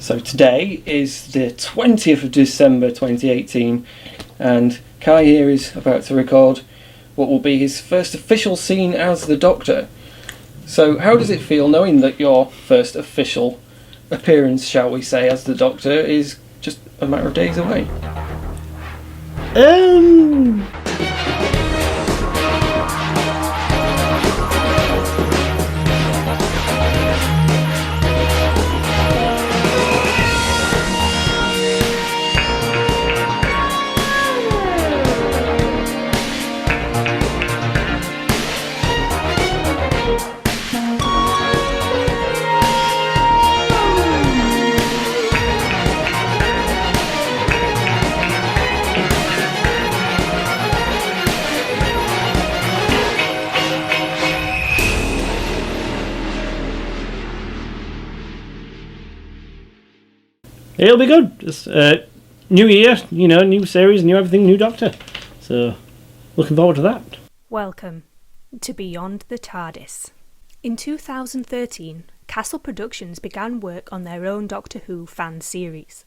So today is the 20th of December 2018, and Kai here is about to record what will be his first official scene as the Doctor. So how does it feel knowing that your first official appearance, shall we say, as the Doctor is just a matter of days away? It'll be good. Just new year, new series, new everything, new Doctor. So, looking forward to that. Welcome to Beyond the TARDIS. In 2013, Castle Productions began work on their own Doctor Who fan series.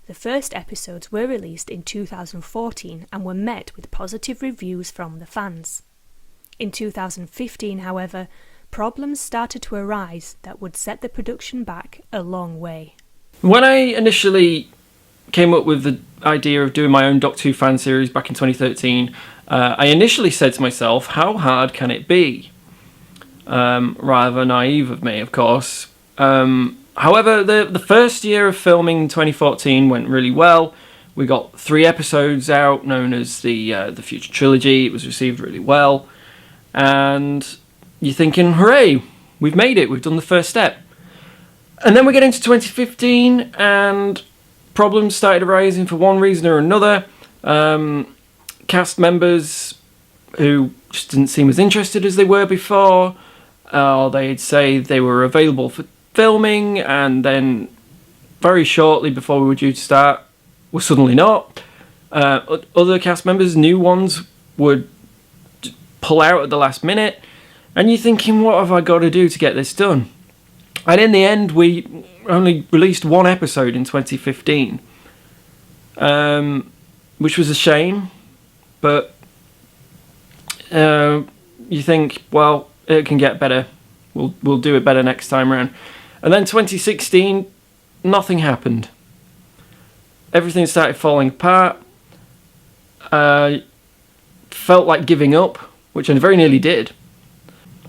The first episodes were released in 2014 and were met with positive reviews from the fans. In 2015, however, problems started to arise that would set the production back a long way. When I initially came up with the idea of doing my own Doctor Who fan series back in 2013, I initially said to myself, how hard can it be? Rather naive of me, of course. However, the first year of filming in 2014 went really well. We got 3 episodes out, known as the Future Trilogy. It was received really well. And you're thinking, hooray, we've made it, we've done the first step. And then we get into 2015 and problems started arising for one reason or another. Cast members who just didn't seem as interested as they were before. They'd say they were available for filming, and then very shortly before we were due to start, were suddenly not. Other cast members, new ones, would pull out at the last minute. And you're thinking, what have I got to do to get this done? And in the end, we only released 1 episode in 2015, which was a shame. But you think, well, it can get better. We'll do it better next time around. And then 2016, nothing happened. Everything started falling apart. Felt like giving up, which I very nearly did.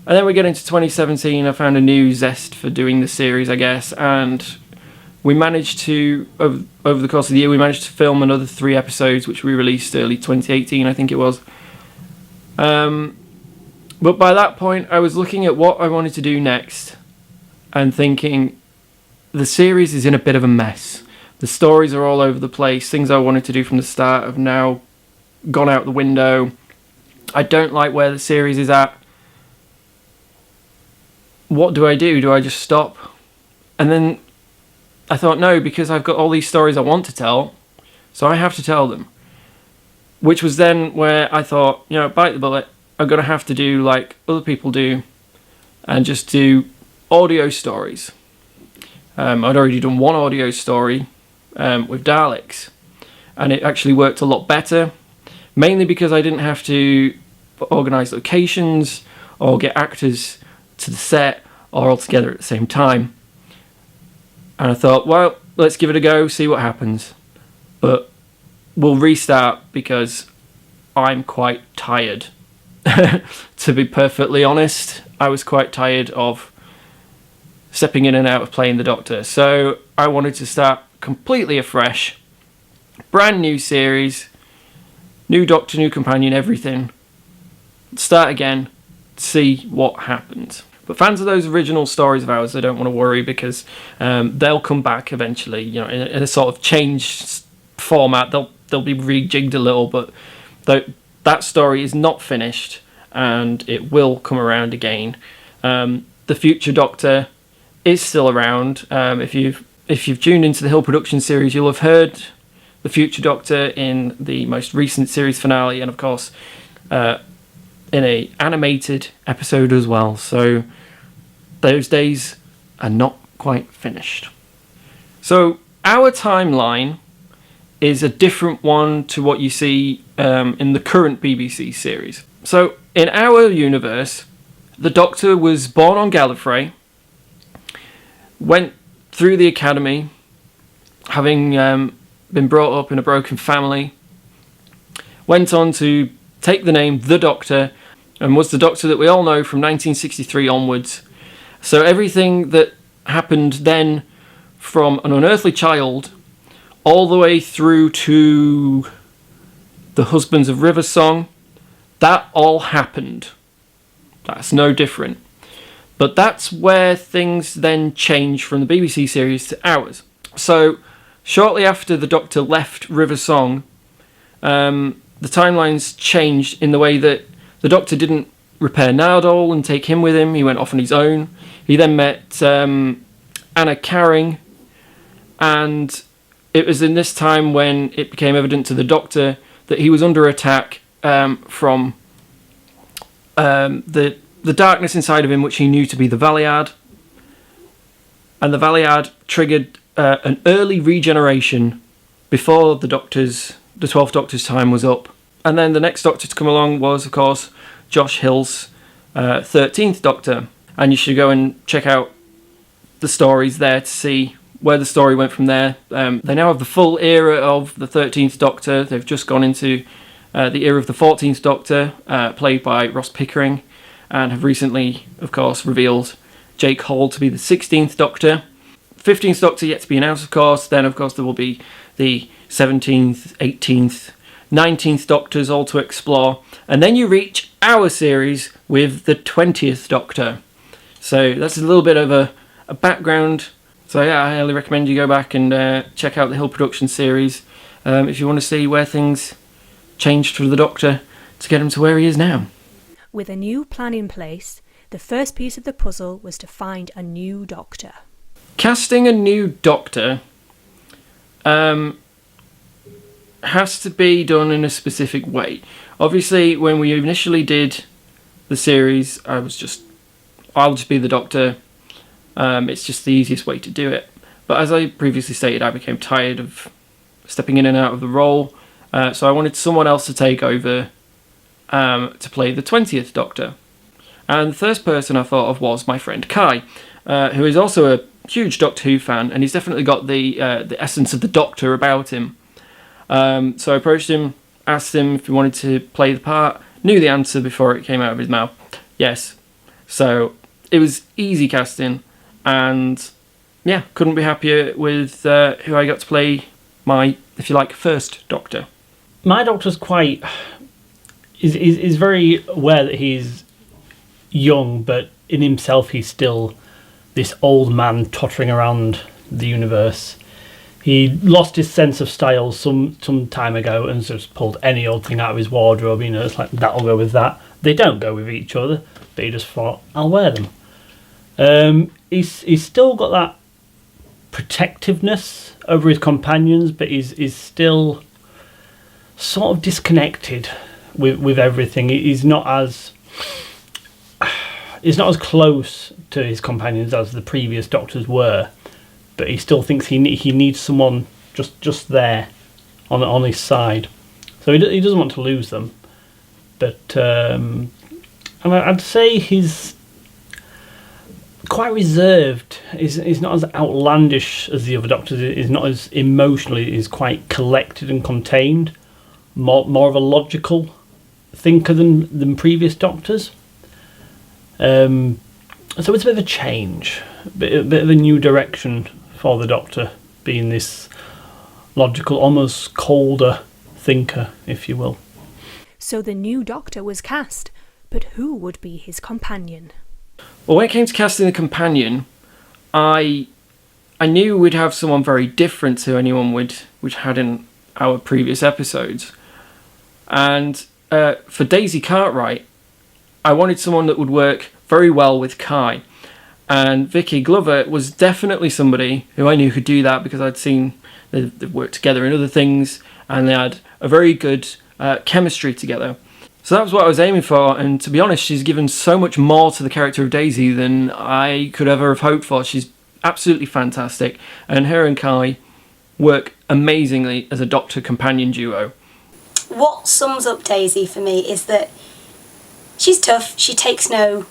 And then we get into 2017, I found a new zest for doing the series, I guess, and we managed to, over the course of the year, we managed to film another 3 episodes, which we released early 2018, I think it was. But by that point, I was looking at what I wanted to do next, and thinking, the series is in a bit of a mess. The stories are all over the place. Things I wanted to do from the start have now gone out the window. I don't like where the series is at. What do? Do I just stop? And then I thought, no, because I've got all these stories I want to tell, so I have to tell them. Which was then where I thought, bite the bullet, I'm going to have to do like other people do, and just do audio stories. I'd already done 1 audio story with Daleks, and it actually worked a lot better, mainly because I didn't have to organise locations or get actors to the set or all together at the same time. And I thought, well, let's give it a go, see what happens. But we'll restart because I'm quite tired. To be perfectly honest, I was quite tired of stepping in and out of playing the Doctor. So I wanted to start completely afresh. Brand new series, new Doctor, new companion, everything. Start again, see what happens. But fans of those original stories of ours, they don't want to worry, because they'll come back eventually, in a sort of changed format. They'll be rejigged a little, but that story is not finished, and it will come around again. The Future Doctor is still around. If you've tuned into the Hill Production series, you'll have heard the Future Doctor in the most recent series finale, and of course in a animated episode as well. So those days are not quite finished. So our timeline is a different one to what you see in the current BBC series. So in our universe, the Doctor was born on Gallifrey, went through the academy, having been brought up in a broken family, went on to take the name The Doctor, and was the Doctor that we all know from 1963 onwards. So everything that happened then, from an unearthly child all the way through to the Husbands of River Song, that all happened. That's no different. But that's where things then change from the BBC series to ours. So shortly after the Doctor left River Song, the timelines changed in the way that the Doctor didn't repair Nardole and take him with him. He went off on his own. He then met Anna Carring, and it was in this time when it became evident to the Doctor that he was under attack from the darkness inside of him, which he knew to be the Valiad. And the Valiad triggered an early regeneration before the 12th Doctor's time was up. And then the next Doctor to come along was, of course, Josh Hill's 13th Doctor. And you should go and check out the stories there to see where the story went from there. They now have the full era of the 13th Doctor. They've just gone into the era of the 14th Doctor, played by Ross Pickering, and have recently, of course, revealed Jake Hall to be the 16th Doctor. 15th Doctor yet to be announced, of course. Then, of course, there will be the 17th, 18th, 19th Doctors all to explore. And then you reach our series with the 20th Doctor. So that's a little bit of a background. So yeah, I highly recommend you go back and check out the Hill Productions series if you want to see where things changed for the Doctor to get him to where he is now. With a new plan in place, the first piece of the puzzle was to find a new Doctor. Casting a new Doctor has to be done in a specific way. Obviously, when we initially did the series, I'll just be the Doctor. It's just the easiest way to do it. But as I previously stated, I became tired of stepping in and out of the role, so I wanted someone else to take over to play the 20th Doctor. And the first person I thought of was my friend Kai, who is also a huge Doctor Who fan, and he's definitely got the essence of the Doctor about him. So I approached him, asked him if he wanted to play the part, knew the answer before it came out of his mouth. Yes. So it was easy casting, and yeah, couldn't be happier with who I got to play my, if you like, first Doctor. My Doctor's quite... is very aware that he's young, but in himself he's still this old man tottering around the universe. He lost his sense of style some time ago and just pulled any old thing out of his wardrobe. You know, it's like, that'll go with that. They don't go with each other, but he just thought, I'll wear them. He's still got that protectiveness over his companions, but he's still sort of disconnected with everything. He's not as close to his companions as the previous Doctors were, but he still thinks he needs someone just there on his side. So he doesn't want to lose them. But and I'd say he's quite reserved. He's not as outlandish as the other Doctors. He's not as emotionally. He's quite collected and contained. More of a logical thinker than previous Doctors. So it's a bit of a change, a bit of a new direction for the Doctor, being this logical, almost colder thinker, if you will. So the new Doctor was cast, but who would be his companion? Well, when it came to casting the companion, I knew we'd have someone very different to anyone we'd had in our previous episodes. And for Daisy Cartwright, I wanted someone that would work very well with Kai. And Vicki Glover was definitely somebody who I knew could do that, because I'd seen they've worked together in other things, and they had a very good chemistry together. So that was what I was aiming for, and to be honest, she's given so much more to the character of Daisy than I could ever have hoped for. She's absolutely fantastic, and her and Kai work amazingly as a Doctor companion duo. What sums up Daisy for me is that she's tough, she takes no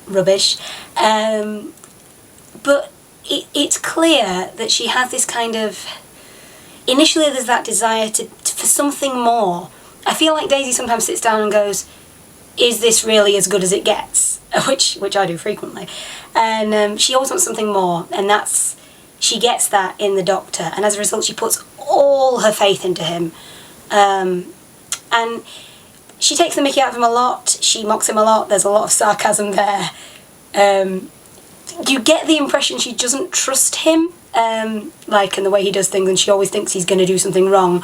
rubbish, but it's clear that she has this kind of... Initially there's that desire for something more. I feel like Daisy sometimes sits down and goes, is this really as good as it gets? Which I do frequently. And she always wants something more, and she gets that in the Doctor, and as a result she puts all her faith into him. And she takes the mickey out of him a lot, she mocks him a lot, there's a lot of sarcasm there. You get the impression she doesn't trust him, like in the way he does things, and she always thinks he's going to do something wrong.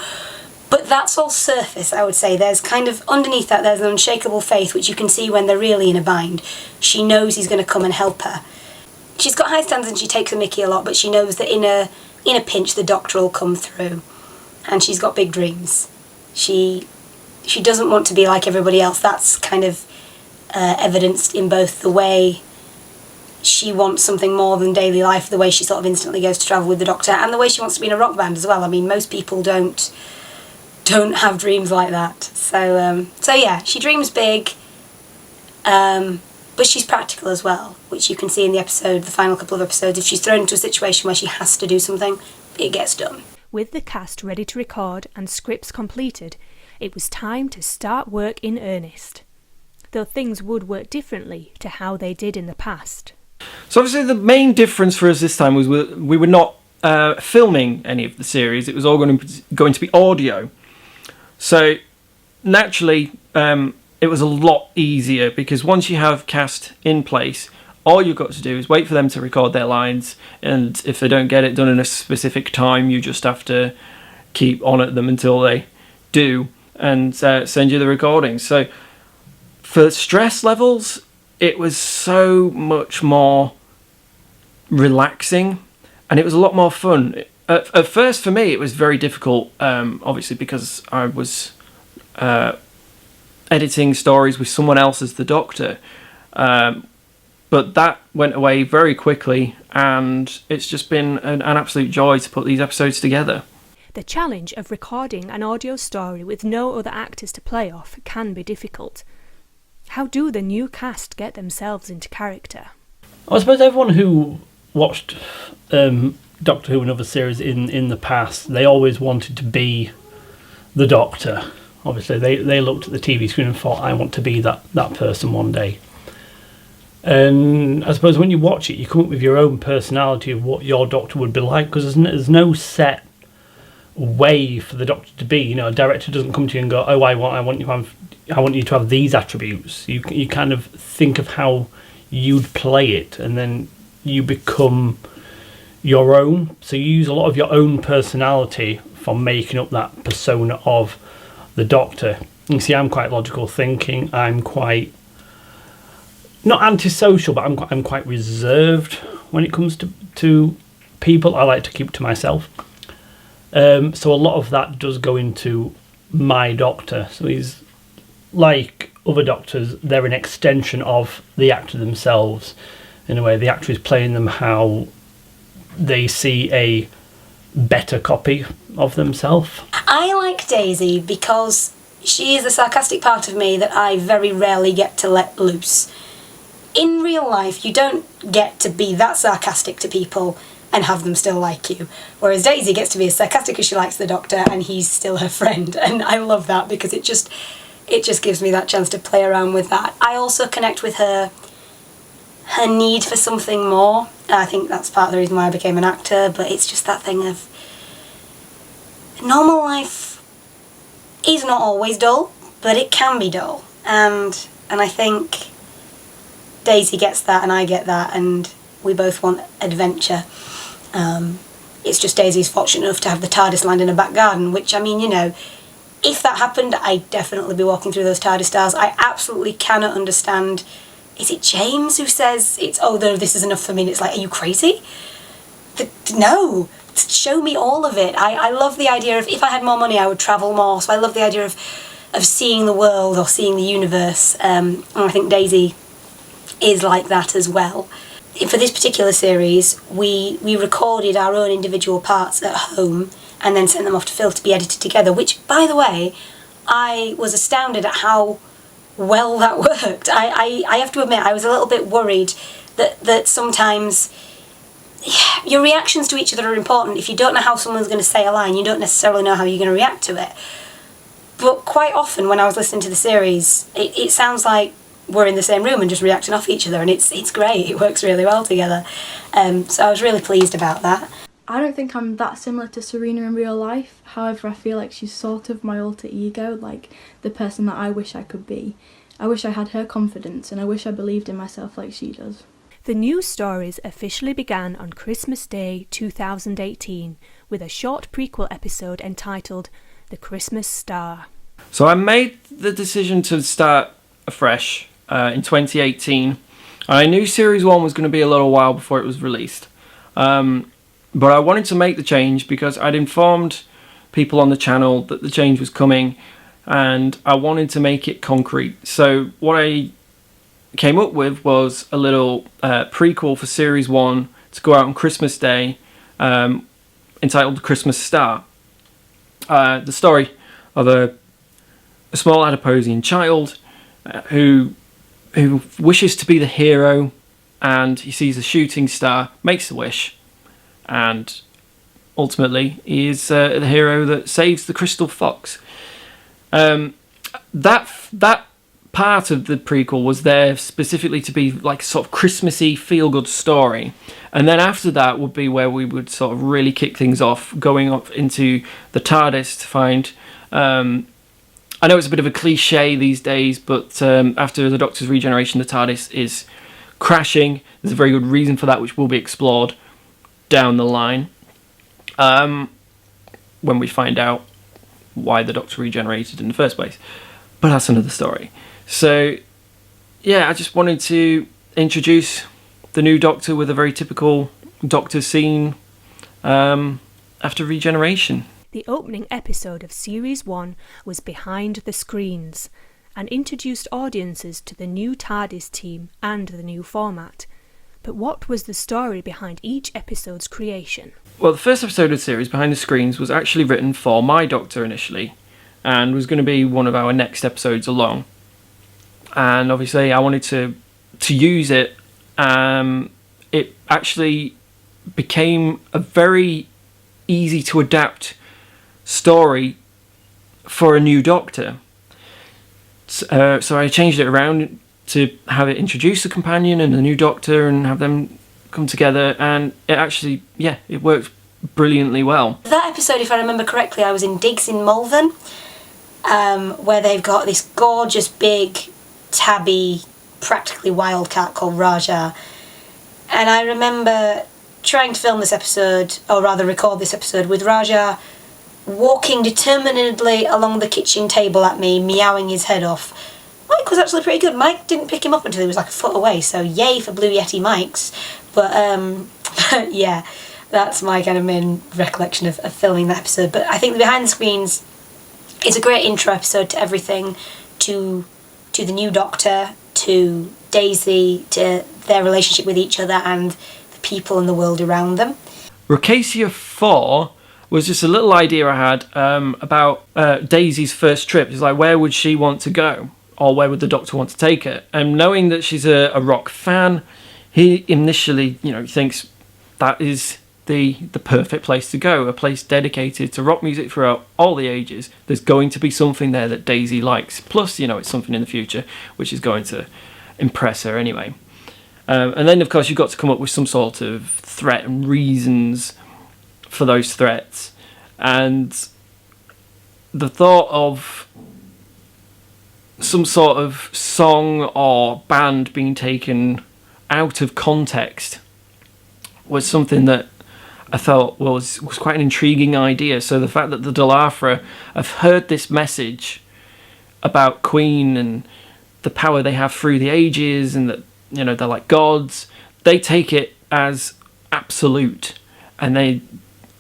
But that's all surface, I would say. There's kind of, underneath that, there's an unshakable faith, which you can see when they're really in a bind. She knows he's going to come and help her. She's got high standards and she takes the mickey a lot, but she knows that in a pinch the Doctor will come through. And she's got big dreams. She doesn't want to be like everybody else. That's kind of evidenced in both the way she wants something more than daily life, the way she sort of instantly goes to travel with the Doctor, and the way she wants to be in a rock band as well. I mean, most people don't have dreams like that. So yeah, she dreams big, but she's practical as well, which you can see in the final couple of episodes. If she's thrown into a situation where she has to do something, it gets done. With the cast ready to record and scripts completed, it was time to start work in earnest. Though things would work differently to how they did in the past. So obviously the main difference for us this time was we were not filming any of the series. It was all going to be audio. So naturally, it was a lot easier because once you have cast in place, all you've got to do is wait for them to record their lines, and if they don't get it done in a specific time, you just have to keep on at them until they do and send you the recordings. So for stress levels, it was so much more relaxing and it was a lot more fun. At first, for me, it was very difficult, obviously, because I was editing stories with someone else as the Doctor. But that went away very quickly, and it's just been an absolute joy to put these episodes together. The challenge of recording an audio story with no other actors to play off can be difficult. How do the new cast get themselves into character? I suppose everyone who watched Doctor Who and other series in the past, they always wanted to be the Doctor. Obviously, they looked at the TV screen and thought, I want to be that person one day. And I suppose when you watch it, you come up with your own personality of what your Doctor would be like, because there's no set way for the Doctor to be. You know, a director doesn't come to you and go, oh, I want you to have these attributes. You kind of think of how you'd play it, and then you become your own. So you use a lot of your own personality for making up that persona of the Doctor. You see, I'm quite logical thinking. I'm quite not antisocial, but I'm quite reserved when it comes to people. I like to keep to myself. So a lot of that does go into my Doctor. So he's like other Doctors, they're an extension of the actor themselves. In a way, the actor is playing them how they see a better copy of themselves. I like Daisy because she is the sarcastic part of me that I very rarely get to let loose. In real life, you don't get to be that sarcastic to people and have them still like you. Whereas Daisy gets to be as sarcastic as she likes the Doctor, and he's still her friend. And I love that because it just gives me that chance to play around with that. I also connect with her need for something more. I think that's part of the reason why I became an actor, but it's just that thing of normal life is not always dull, but it can be dull. And I think Daisy gets that and I get that, and we both want adventure. It's just Daisy's fortunate enough to have the TARDIS land in her back garden, which, I mean, you know, if that happened, I'd definitely be walking through those TARDIS stars. I absolutely cannot understand. Is it James who says this is enough for me? And it's like, are you crazy? No, show me all of it. I love the idea of, if I had more money, I would travel more. So I love the idea of seeing the world or seeing the universe. And I think Daisy is like that as well. for this particular series, we recorded our own individual parts at home and then sent them off to Phil to be edited together, which, by the way, I was astounded at how well that worked. I have to admit, I was a little bit worried that sometimes your reactions to each other are important. If you don't know how someone's going to say a line, you don't necessarily know how you're going to react to it. But quite often when I was listening to the series, it sounds like we're in the same room and just reacting off each other, and it's great. It works really well together. So I was really pleased about that. I don't think I'm that similar to Serena in real life. However, I feel like she's sort of my alter ego, like the person that I wish I could be. I wish I had her confidence, and I wish I believed in myself like she does. The new stories officially began on Christmas Day 2018 with a short prequel episode entitled The Christmas Star. So I made the decision to start afresh in 2018. I knew Series 1 was going to be a little while before it was released. But I wanted to make the change because I'd informed people on the channel that the change was coming, and I wanted to make it concrete. So what I came up with was a little prequel for Series 1 to go out on Christmas Day, entitled The Christmas Star. The story of a small Adiposian child who wishes to be the hero, and he sees a shooting star, makes a wish, and ultimately he is the hero that saves the crystal fox. That part of the prequel was there specifically to be like a sort of Christmassy feel-good story, and then after that would be where we would sort of really kick things off, going up into the TARDIS to find... I know it's a bit of a cliche these days, but after the Doctor's regeneration, the TARDIS is crashing. There's a very good reason for that, which will be explored down the line when we find out why the Doctor regenerated in the first place. But that's another story. So, yeah, I just wanted to introduce the new Doctor with a very typical Doctor scene after regeneration. The opening episode of Series 1 was Behind the Screens and introduced audiences to the new TARDIS team and the new format. But what was the story behind each episode's creation? Well, the first episode of the series, Behind the Screens, was actually written for my Doctor initially, and was going to be one of our next episodes along. And obviously I wanted to use it. It actually became a very easy to adapt story for a new Doctor. So I changed it around to have it introduce the companion and the new Doctor and have them come together, and it actually, it worked brilliantly well. That episode, if I remember correctly, I was in Digs in Malvern, where they've got this gorgeous big tabby, practically wildcat called Raja, and I remember trying to film this episode, or rather record this episode, with Raja walking determinedly along the kitchen table at me, meowing his head off. Mike was actually pretty good. Mike didn't pick him up until he was like a foot away, so yay for Blue Yeti mics. But yeah, that's my kind of main recollection of filming that episode. But I think the Behind the Screens is a great intro episode to everything, to the new Doctor, to Daisy, to their relationship with each other and the people and the world around them. Rocasia 4 was just a little idea I had about Daisy's first trip. It's like, where would she want to go? Or where would the Doctor want to take her? And knowing that she's a rock fan, he initially, thinks that is the perfect place to go, a place dedicated to rock music throughout all the ages. There's going to be something there that Daisy likes. Plus, it's something in the future which is going to impress her anyway. And then, of course, you've got to come up with some sort of threat and reasons for those threats. And the thought of some sort of song or band being taken out of context was something that I felt was quite an intriguing idea. So the fact that the Dalafra have heard this message about Queen and the power they have through the ages, and that they're like gods, they take it as absolute, and they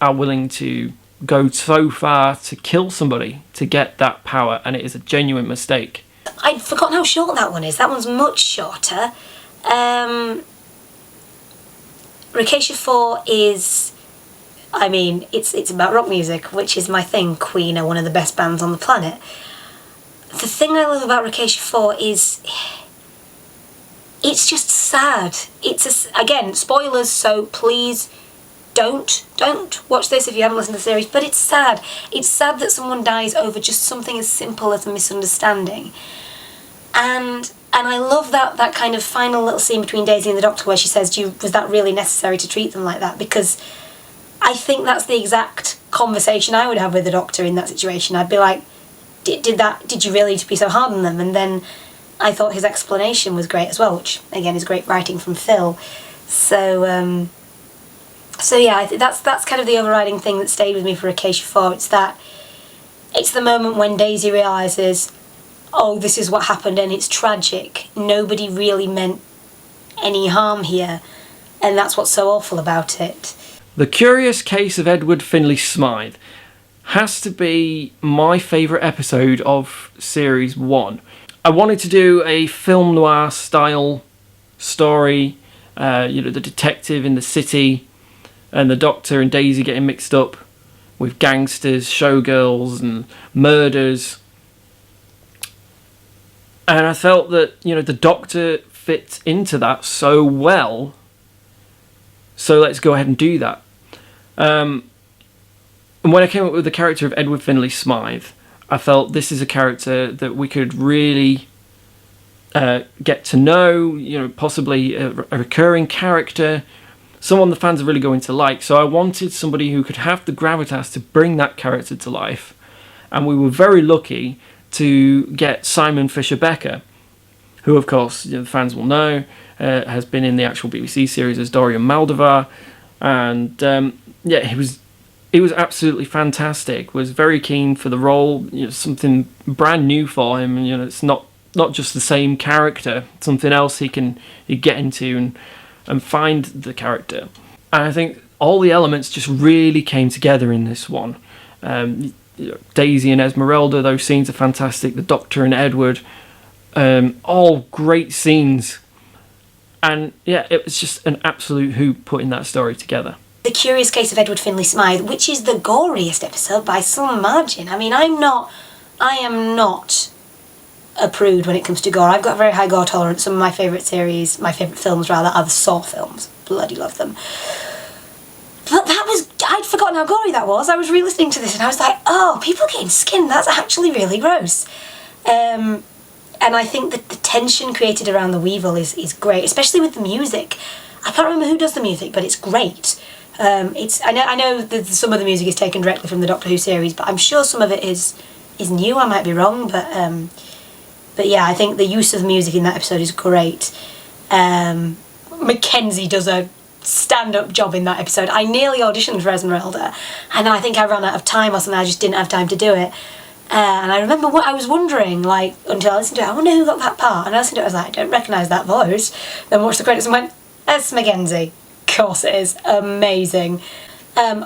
are willing to go so far to kill somebody to get that power, and it is a genuine mistake. I'd forgotten how short that one is. That one's much shorter. Racacia 4 is, I mean, it's about rock music, which is my thing. Queen are one of the best bands on the planet. The thing I love about Racacia 4 is it's just sad. Again, spoilers, so please don't watch this if you haven't listened to the series, but it's sad. It's sad that someone dies over just something as simple as a misunderstanding. And I love that kind of final little scene between Daisy and the Doctor where she says, was that really necessary to treat them like that? Because I think that's the exact conversation I would have with the Doctor in that situation. I'd be like, did you really be so hard on them? And then I thought his explanation was great as well, which again is great writing from Phil. So yeah, I think that's kind of the overriding thing that stayed with me for Acacia 4. It's the moment when Daisy realises, oh, this is what happened and it's tragic. Nobody really meant any harm here, and that's what's so awful about it. The Curious Case of Edward Finlay Smythe has to be my favourite episode of Series 1. I wanted to do a film noir style story, the detective in the city and the Doctor and Daisy getting mixed up with gangsters, showgirls and murders. And I felt that, the Doctor fit into that so well, so let's go ahead and do that. And when I came up with the character of Edward Finlay Smythe, I felt this is a character that we could really get to know, possibly a recurring character, someone the fans are really going to like. So I wanted somebody who could have the gravitas to bring that character to life. And we were very lucky to get Simon Fisher-Becker, who, of course, the fans will know, has been in the actual BBC series as Dorian Maldovar. And, he was absolutely fantastic, was very keen for the role, something brand new for him. It's not just the same character, something else he get into and find the character. And I think all the elements just really came together in this one. Daisy and Esmeralda, those scenes are fantastic. The Doctor and Edward, all great scenes. And yeah, it was just an absolute hoot putting that story together. The Curious Case of Edward Finlay Smythe, which is the goriest episode by some margin. I mean, I am not a prude when it comes to gore. I've got a very high gore tolerance. Some of my favourite films rather, are the Saw films. Bloody love them. But I'd forgotten how gory that was. I was re-listening to this and I was like, oh, people getting skinned, that's actually really gross. And I think that the tension created around the Weevil is great, especially with the music. I can't remember who does the music, but it's great. I know that some of the music is taken directly from the Doctor Who series, but I'm sure some of it is new. I might be wrong, but yeah, I think the use of music in that episode is great. Mackenzie does a stand-up job in that episode. I nearly auditioned for Esmeralda, and then I think I ran out of time or something. I just didn't have time to do it. And I remember what I was wondering, until I listened to it, I wonder who got that part. And I listened to it, I was like, I don't recognise that voice. Then watched the credits and went, that's Mackenzie. Of course it is. Amazing. And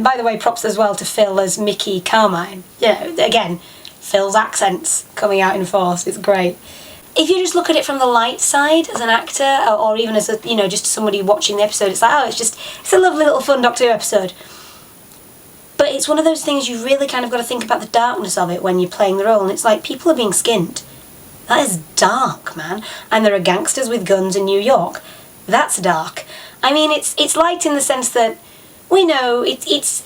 by the way, props as well to Phil as Mickey Carmine. Again, Phil's accents coming out in force. It's great. If you just look at it from the light side as an actor, or even as just somebody watching the episode, it's like, it's a lovely little fun Doctor Who episode. But it's one of those things you really kind of got to think about the darkness of it when you're playing the role, and it's like, people are being skinned. That is dark, man. And there are gangsters with guns in New York. That's dark. I mean, it's light in the sense that we know it's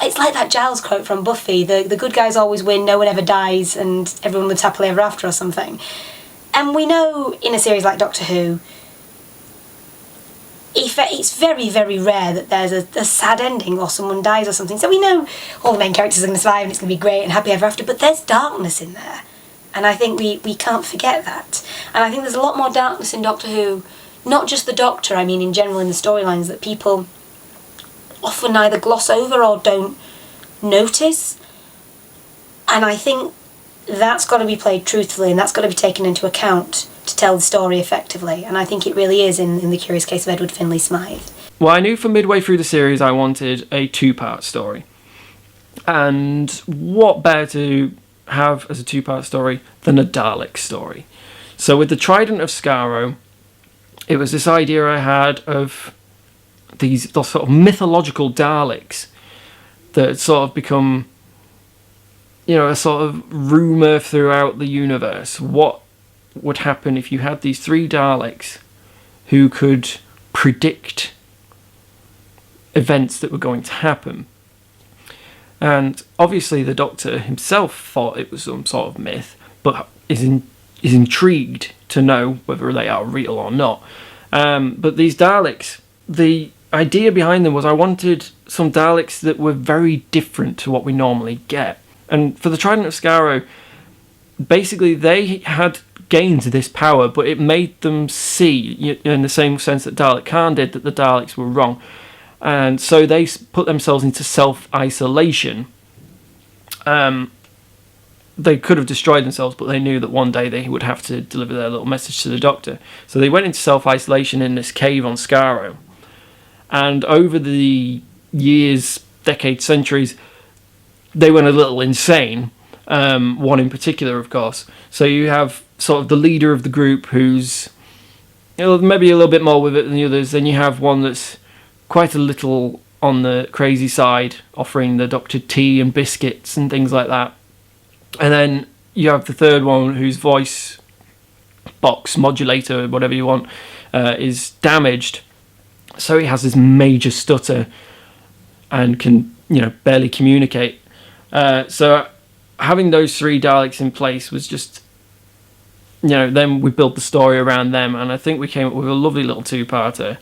like that Giles quote from Buffy, the good guys always win, no one ever dies, and everyone lives happily ever after or something. And we know in a series like Doctor Who, it's very, very rare that there's a sad ending or someone dies or something. So we know all the main characters are going to survive and it's going to be great and happy ever after, but there's darkness in there. And I think we can't forget that. And I think there's a lot more darkness in Doctor Who, not just the Doctor, I mean in general in the storylines, that people often either gloss over or don't notice. And I think that's got to be played truthfully, and that's got to be taken into account to tell the story effectively. And I think it really is in The Curious Case of Edward Finlay Smythe. Well, I knew from midway through the series I wanted a 2-part story. And what better to have as a 2-part story than a Dalek story? So with the Trident of Skaro, it was this idea I had of those sort of mythological Daleks that sort of become, a sort of rumour throughout the universe. What would happen if you had these 3 Daleks who could predict events that were going to happen? And obviously the Doctor himself thought it was some sort of myth, but is intrigued to know whether they are real or not. But these Daleks, the idea behind them was I wanted some Daleks that were very different to what we normally get. And for the Trident of Skaro, basically they had gained this power, but it made them see, in the same sense that Dalek Khan did, that the Daleks were wrong. And so they put themselves into self-isolation. They could have destroyed themselves, but they knew that one day they would have to deliver their little message to the Doctor. So they went into self-isolation in this cave on Skaro. And over the years, decades, centuries, they went a little insane. One in particular, of course. So you have sort of the leader of the group who's maybe a little bit more with it than the others. Then you have one that's quite a little on the crazy side, offering the Doctor tea and biscuits and things like that. And then you have the third one whose voice box, modulator, whatever you want, is damaged. So he has this major stutter and can, barely communicate. So having those 3 Daleks in place was just, then we built the story around them. And I think we came up with a lovely little 2-parter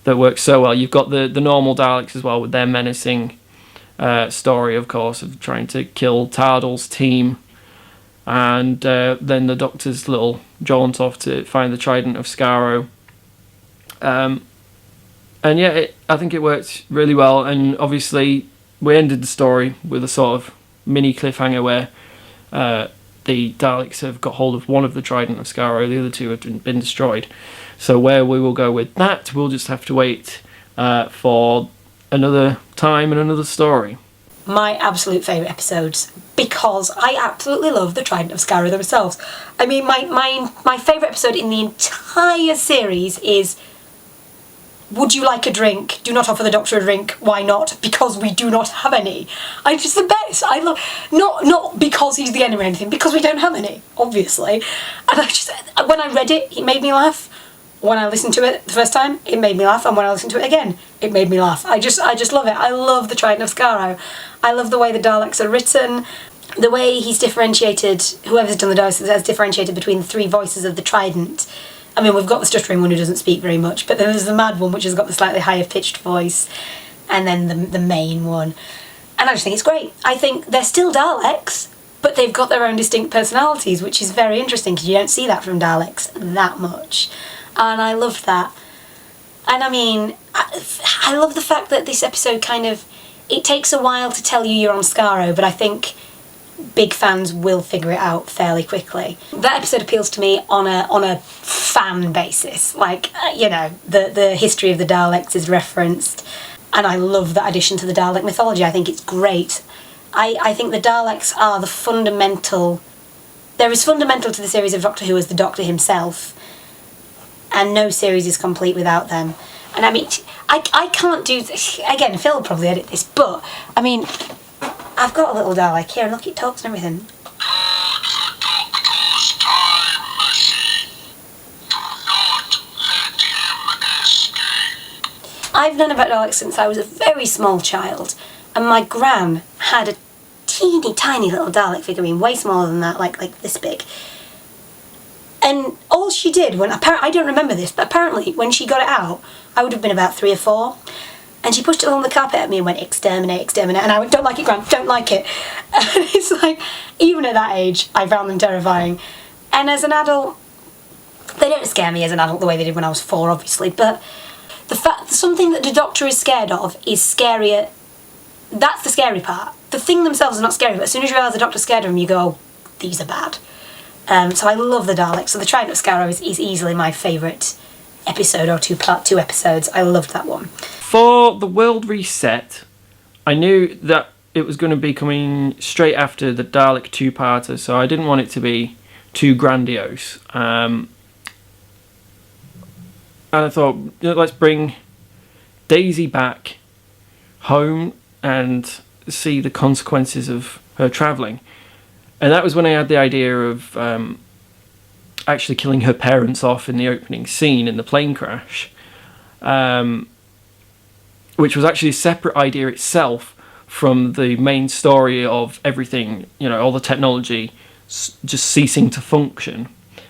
that works so well. You've got the normal Daleks as well, with their menacing story, of course, of trying to kill Tardal's team, and then the Doctor's little jaunt off to find the Trident of Skaro. And yeah, I think it worked really well, and obviously we ended the story with a sort of mini cliffhanger where the Daleks have got hold of one of the Trident of Skaro, the other 2 have been destroyed. So where we will go with that, we'll just have to wait for another time and another story. My absolute favourite episodes, because I absolutely love the Trident of Skaro themselves. I mean, my favourite episode in the entire series is "Would you like a drink? Do not offer the Doctor a drink. Why not? Because we do not have any." I'm just the best. I love, not because he's the enemy or anything, because we don't have any, obviously. And when I read it made me laugh. When I listened to it the first time, it made me laugh, and when I listened to it again, it made me laugh. I just love it. I love the Trident of Skaro. I love the way the Daleks are written, the way he's differentiated, whoever's done the Daleks has differentiated between the 3 voices of the Trident. I mean, we've got the stuttering one who doesn't speak very much, but then there's the mad one, which has got the slightly higher pitched voice, and then the main one. And I just think it's great. I think they're still Daleks, but they've got their own distinct personalities, which is very interesting, because you don't see that from Daleks that much. And I loved that. And I mean, I love the fact that this episode it takes a while to tell you you're on Skaro, but I think big fans will figure it out fairly quickly. That episode appeals to me on a fan basis. Like, the history of the Daleks is referenced, and I love that addition to the Dalek mythology. I think it's great. I think the Daleks are they're as fundamental to the series of Doctor Who as the Doctor himself. And no series is complete without them. And I mean, I can't do this. Again, Phil will probably edit this, but I mean, I've got a little Dalek here, and look, it talks and everything. I've known about Daleks since I was a very small child, and my gran had a teeny tiny little Dalek figurine, way smaller than that, like this big. And all she did, I don't remember this, but apparently when she got it out, I would have been about 3 or 4, and she pushed it on the carpet at me and went, "Exterminate, exterminate," and I went, "Don't like it, Gran, don't like it." And it's like, even at that age, I found them terrifying. And as an adult, they don't scare me as an adult the way they did when I was 4, obviously, but something that the Doctor is scared of is scarier. That's the scary part. The thing themselves is not scary, but as soon as you realise the Doctor's scared of them, you go, "Oh, these are bad." So I love the Daleks. So the Trident of Skaro is easily my favourite episode, or 2 episodes. I loved that one. For the World Reset, I knew that it was going to be coming straight after the Dalek 2-parter, so I didn't want it to be too grandiose. And I thought, let's bring Daisy back home and see the consequences of her travelling. And that was when I had the idea of actually killing her parents off in the opening scene in the plane crash, which was actually a separate idea itself from the main story of everything, all the technology just ceasing to function,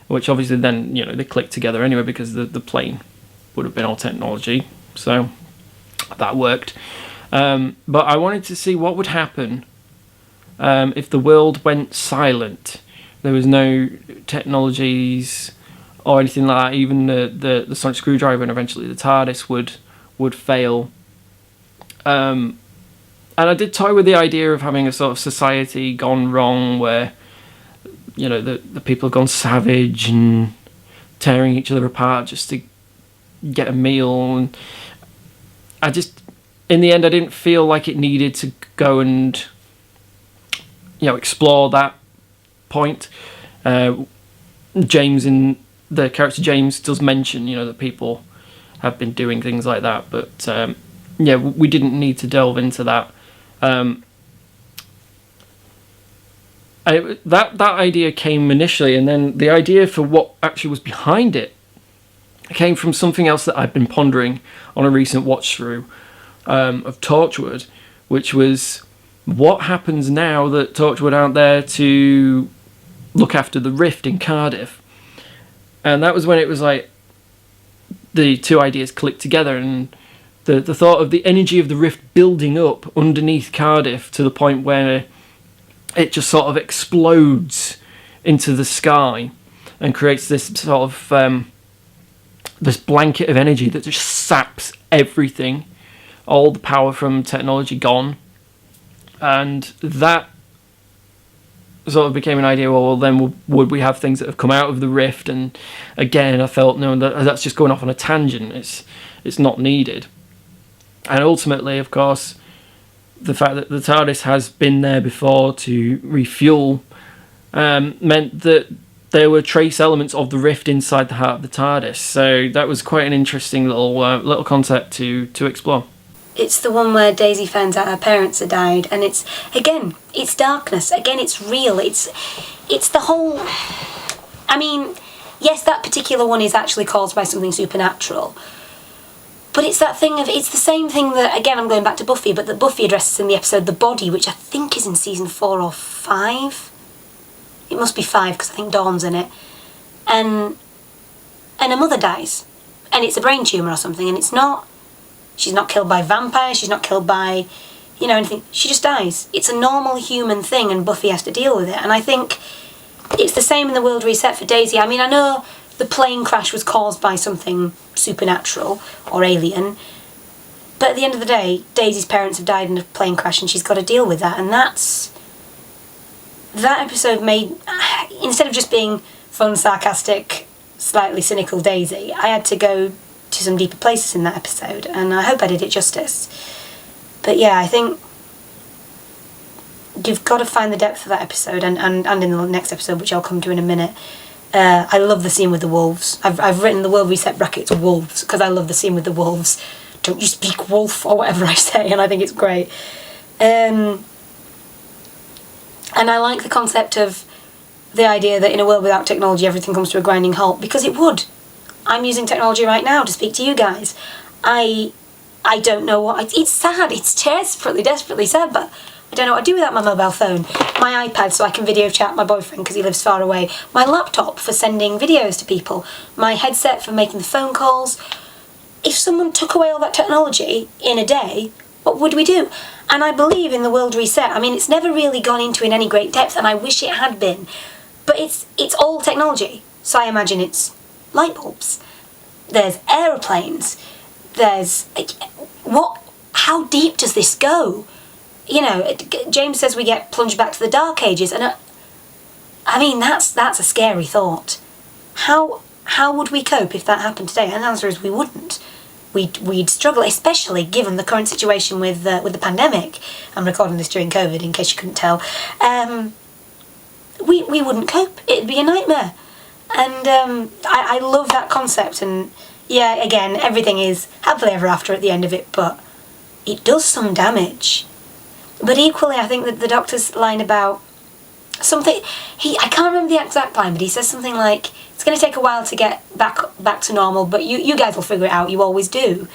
which obviously then, they clicked together anyway because the plane would have been all technology, so that worked. But I wanted to see what would happen if the world went silent. There was no technologies or anything like that. Even the sonic screwdriver and eventually the TARDIS would fail. And I did toy with the idea of having a sort of society gone wrong where, the people have gone savage and tearing each other apart just to get a meal. And I just, in the end, I didn't feel like it needed to go and, explore that point. James, in the character James, does mention, that people have been doing things like that, but we didn't need to delve into that. That idea came initially, and then the idea for what actually was behind it came from something else that I'd been pondering on a recent watch through of Torchwood, which was what happens now that Torchwood aren't there to look after the Rift in Cardiff. And that was when it was like the two ideas clicked together, and the thought of the energy of the Rift building up underneath Cardiff to the point where it just sort of explodes into the sky and creates this sort of this blanket of energy that just saps everything, all the power from technology gone. And that sort of became an idea, well then would we have things that have come out of the Rift? And again, I felt, no, that's just going off on a tangent. It's not needed. And ultimately, of course, the fact that the TARDIS has been there before to refuel meant that there were trace elements of the Rift inside the heart of the TARDIS. So that was quite an interesting little concept to explore. It's the one where Daisy finds out her parents had died, and it's darkness. Again, it's real. It's the whole... I mean, yes, that particular one is actually caused by something supernatural, but it's that thing of... It's the same thing that, again, I'm going back to Buffy, but that Buffy addresses in the episode The Body, which I think is in season 4 or 5. It must be 5, because I think Dawn's in it. And her mother dies, and it's a brain tumour or something, and it's not... She's not killed by vampires, she's not killed by, anything. She just dies. It's a normal human thing, and Buffy has to deal with it. And I think it's the same in the World Reset for Daisy. I mean, I know the plane crash was caused by something supernatural or alien, but at the end of the day, Daisy's parents have died in a plane crash, and she's got to deal with that. And that episode made, instead of just being fun, sarcastic, slightly cynical Daisy, I had to go to some deeper places in that episode, and I hope I did it justice. But yeah, I think you've got to find the depth of that episode, and in the next episode, which I'll come to in a minute. I love the scene with the wolves. I've written the World Reset brackets wolves because I love the scene with the wolves. Don't you speak wolf, or whatever I say, and I think it's great. And I like the concept of the idea that in a world without technology everything comes to a grinding halt, because it would. I'm using technology right now to speak to you guys. I don't know what... It's sad. It's desperately sad, but I don't know what to do without my mobile phone. My iPad so I can video chat my boyfriend because he lives far away. My laptop for sending videos to people. My headset for making the phone calls. If someone took away all that technology in a day, what would we do? And I believe in the World Reset. I mean, it's never really gone into in any great depth, and I wish it had been. But it's all technology. So I imagine it's light bulbs, there's aeroplanes, there's... How deep does this go? James says we get plunged back to the Dark Ages, and I mean, that's a scary thought. How would we cope if that happened today? And the answer is we wouldn't. We'd struggle, especially given the current situation with the pandemic. I'm recording this during COVID, in case you couldn't tell. We wouldn't cope. It'd be a nightmare. And I love that concept, and Yeah, again, everything is happily ever after at the end of it, but it does some damage. But equally, I think that the Doctor's line about something, I can't remember the exact line, but he says something like, it's going to take a while to get back to normal, but you guys will figure it out, you always do.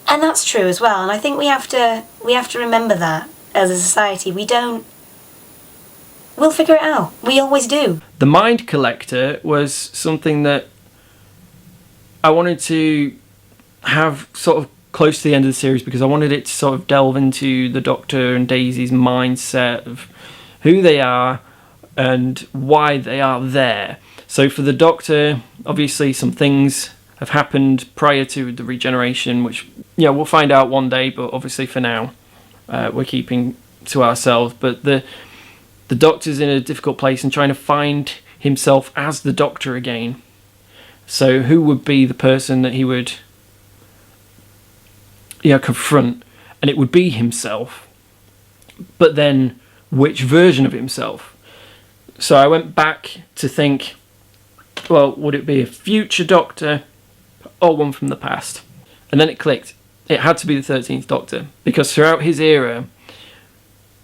And that's true as well, and I think we have to remember that as a society. We'll figure it out. We always do. The Mind Collector was something that I wanted to have sort of close to the end of the series, because I wanted it to sort of delve into the Doctor and Daisy's mindset of who they are and why they are there. So for the Doctor, obviously some things have happened prior to the regeneration, which we'll find out one day, but obviously for now we're keeping to ourselves. But the Doctor's in a difficult place and trying to find himself as the Doctor again. So who would be the person that he would confront? And it would be himself, but then which version of himself? So I went back to think, well, would it be a future Doctor or one from the past? And then it clicked. It had to be the 13th Doctor, because throughout his era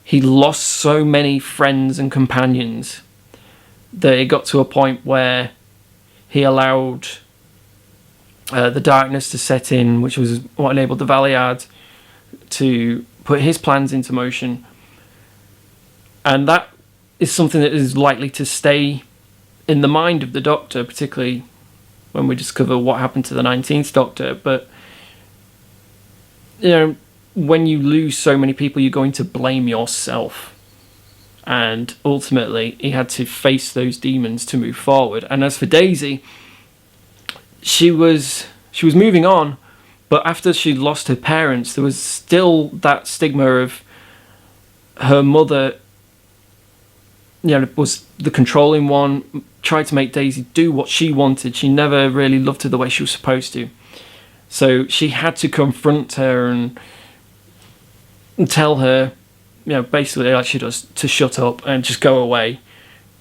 he lost so many friends and companions that it got to a point where he allowed the darkness to set in, which was what enabled the Valiard to put his plans into motion. And that is something that is likely to stay in the mind of the Doctor, particularly when we discover what happened to the 19th Doctor. But when you lose so many people, you're going to blame yourself. And ultimately, he had to face those demons to move forward. And as for Daisy, she was moving on, but after she lost her parents, there was still that stigma of her mother, was the controlling one, tried to make Daisy do what she wanted. She never really loved her the way she was supposed to. So she had to confront her and tell her, basically like she does, to shut up and just go away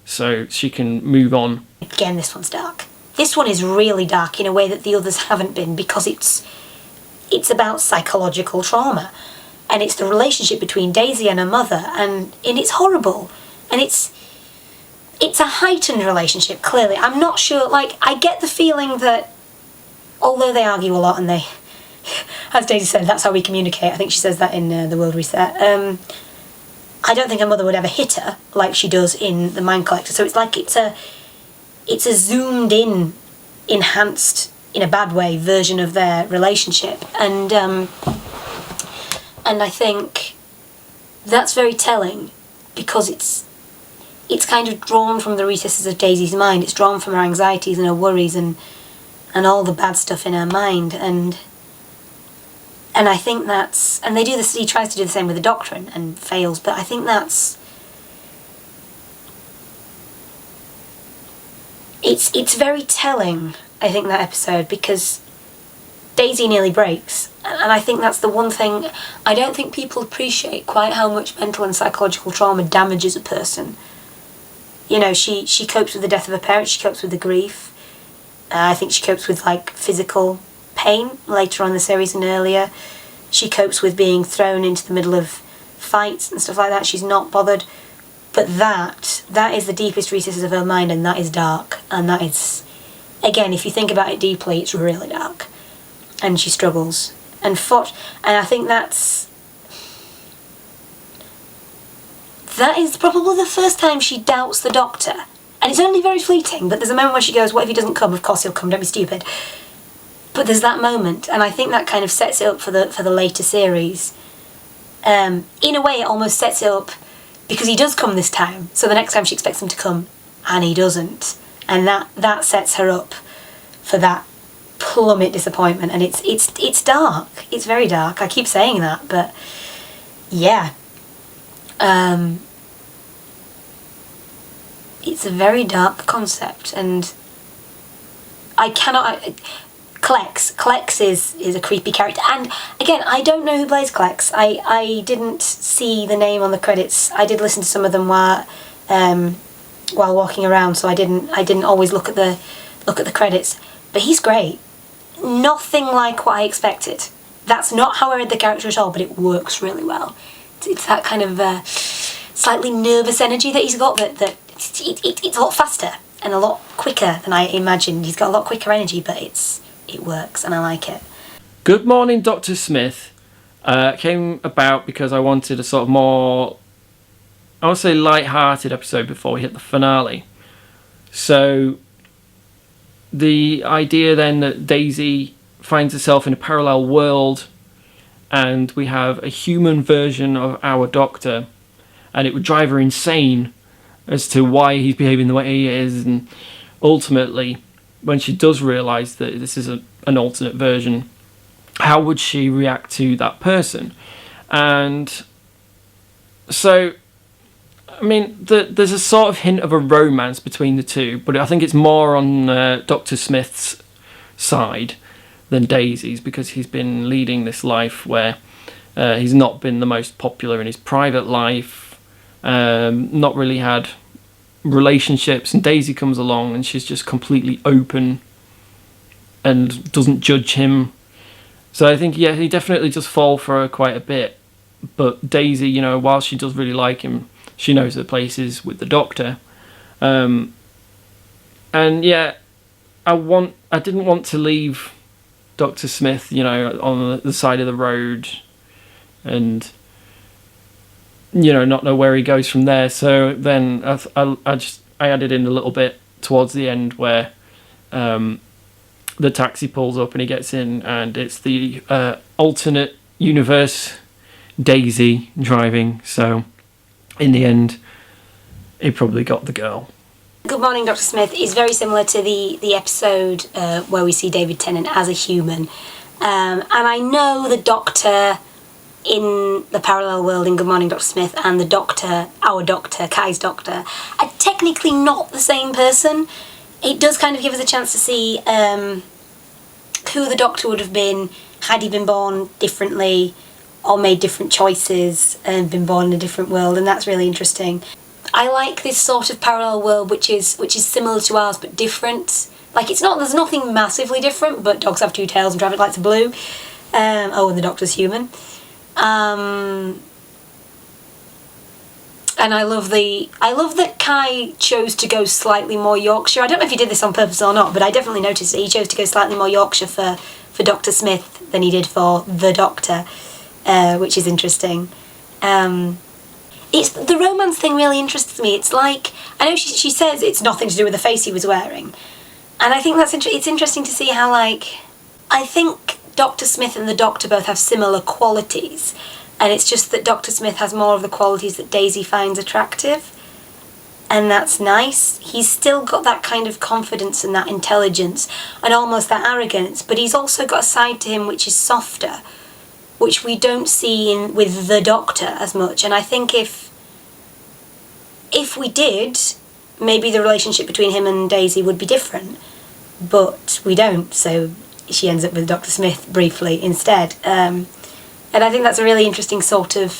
so she can move on. Again, this one's dark. This one is really dark in a way that the others haven't been, because it's about psychological trauma, and it's the relationship between Daisy and her mother, and it's horrible, and it's a heightened relationship, clearly. I'm not sure, I get the feeling that although they argue a lot, and they, as Daisy said, that's how we communicate. I think she says that in The World Reset. I don't think her mother would ever hit her like she does in The Mind Collector. So it's like it's a zoomed in, enhanced, in a bad way, version of their relationship. And I think that's very telling, because it's kind of drawn from the recesses of Daisy's mind. It's drawn from her anxieties and her worries and all the bad stuff in her mind, and I think that's, and they do this, he tries to do the same with the Doctor and fails, but I think that's, it's very telling, I think, that episode, because Daisy nearly breaks, and I think that's the one thing, I don't think people appreciate quite how much mental and psychological trauma damages a person. She copes with the death of her parents, she copes with the grief. I think she copes with physical pain later on in the series and earlier. She copes with being thrown into the middle of fights and stuff like that. She's not bothered. But that is the deepest recesses of her mind, and that is dark. And that is, again, if you think about it deeply, it's really dark. And she struggles. And I think that is probably the first time she doubts the Doctor. And it's only very fleeting, but there's a moment where she goes, what if he doesn't come? Of course he'll come, don't be stupid. But there's that moment, and I think that kind of sets it up for the later series. In a way, it almost sets it up, because he does come this time, so the next time she expects him to come, and he doesn't. And that sets her up for that plummet disappointment, and it's dark. It's very dark. I keep saying that, but yeah. It's a very dark concept, and Klex is a creepy character, and again, I don't know who plays Klex. I didn't see the name on the credits. I did listen to some of them while walking around, so I didn't always look at the credits. But he's great. nothing like what I expected. That's not how I read the character at all, but it works really well. It's that kind of slightly nervous energy that he's got that it's a lot faster and a lot quicker than I imagined. He's got a lot quicker energy, but it works and I like it. Good Morning Dr. Smith came about because I wanted a sort of more, I would say, light-hearted episode before we hit the finale. So the idea then that Daisy finds herself in a parallel world and we have a human version of our Doctor, and it would drive her insane as to why he's behaving the way he is, and ultimately when she does realise that this is an alternate version, how would she react to that person? And so, I mean, there's a sort of hint of a romance between the two, but I think it's more on Dr. Smith's side than Daisy's, because he's been leading this life where he's not been the most popular in his private life, not really had relationships, and Daisy comes along and she's just completely open and doesn't judge him. So I think, yeah, he definitely does fall for her quite a bit. But Daisy, you know, while she does really like him, she knows her place is with the Doctor. And yeah, I didn't want to leave Dr. Smith, you know, on the side of the road and, you know, not know where he goes from there. So then I added in a little bit towards the end where the taxi pulls up and he gets in, and it's the alternate universe Daisy driving. So in the end, he probably got the girl. Good Morning Dr. Smith is very similar to the episode where we see David Tennant as a human. And I know the Doctor in the parallel world in Good Morning Dr. Smith and the Doctor, our Doctor, Kai's Doctor, are technically not the same person. It does kind of give us a chance to see who the Doctor would have been had he been born differently or made different choices and been born in a different world, and that's really interesting. I like this sort of parallel world which is similar to ours but different. Like, there's nothing massively different, but dogs have two tails and traffic lights are blue. And the Doctor's human. And I love that Kai chose to go slightly more Yorkshire. I don't know if he did this on purpose or not, but I definitely noticed that he chose to go slightly more Yorkshire for Dr. Smith than he did for the Doctor, which is interesting. It's the romance thing really interests me. It's like, I know she says it's nothing to do with the face he was wearing, and I think it's interesting to see how, like, I think Dr. Smith and the Doctor both have similar qualities, and it's just that Dr. Smith has more of the qualities that Daisy finds attractive, and that's nice. He's still got that kind of confidence and that intelligence and almost that arrogance, but he's also got a side to him which is softer, which we don't see with the Doctor as much. And I think if we did, maybe the relationship between him and Daisy would be different, but we don't, so she ends up with Dr. Smith briefly instead. And I think that's a really interesting sort of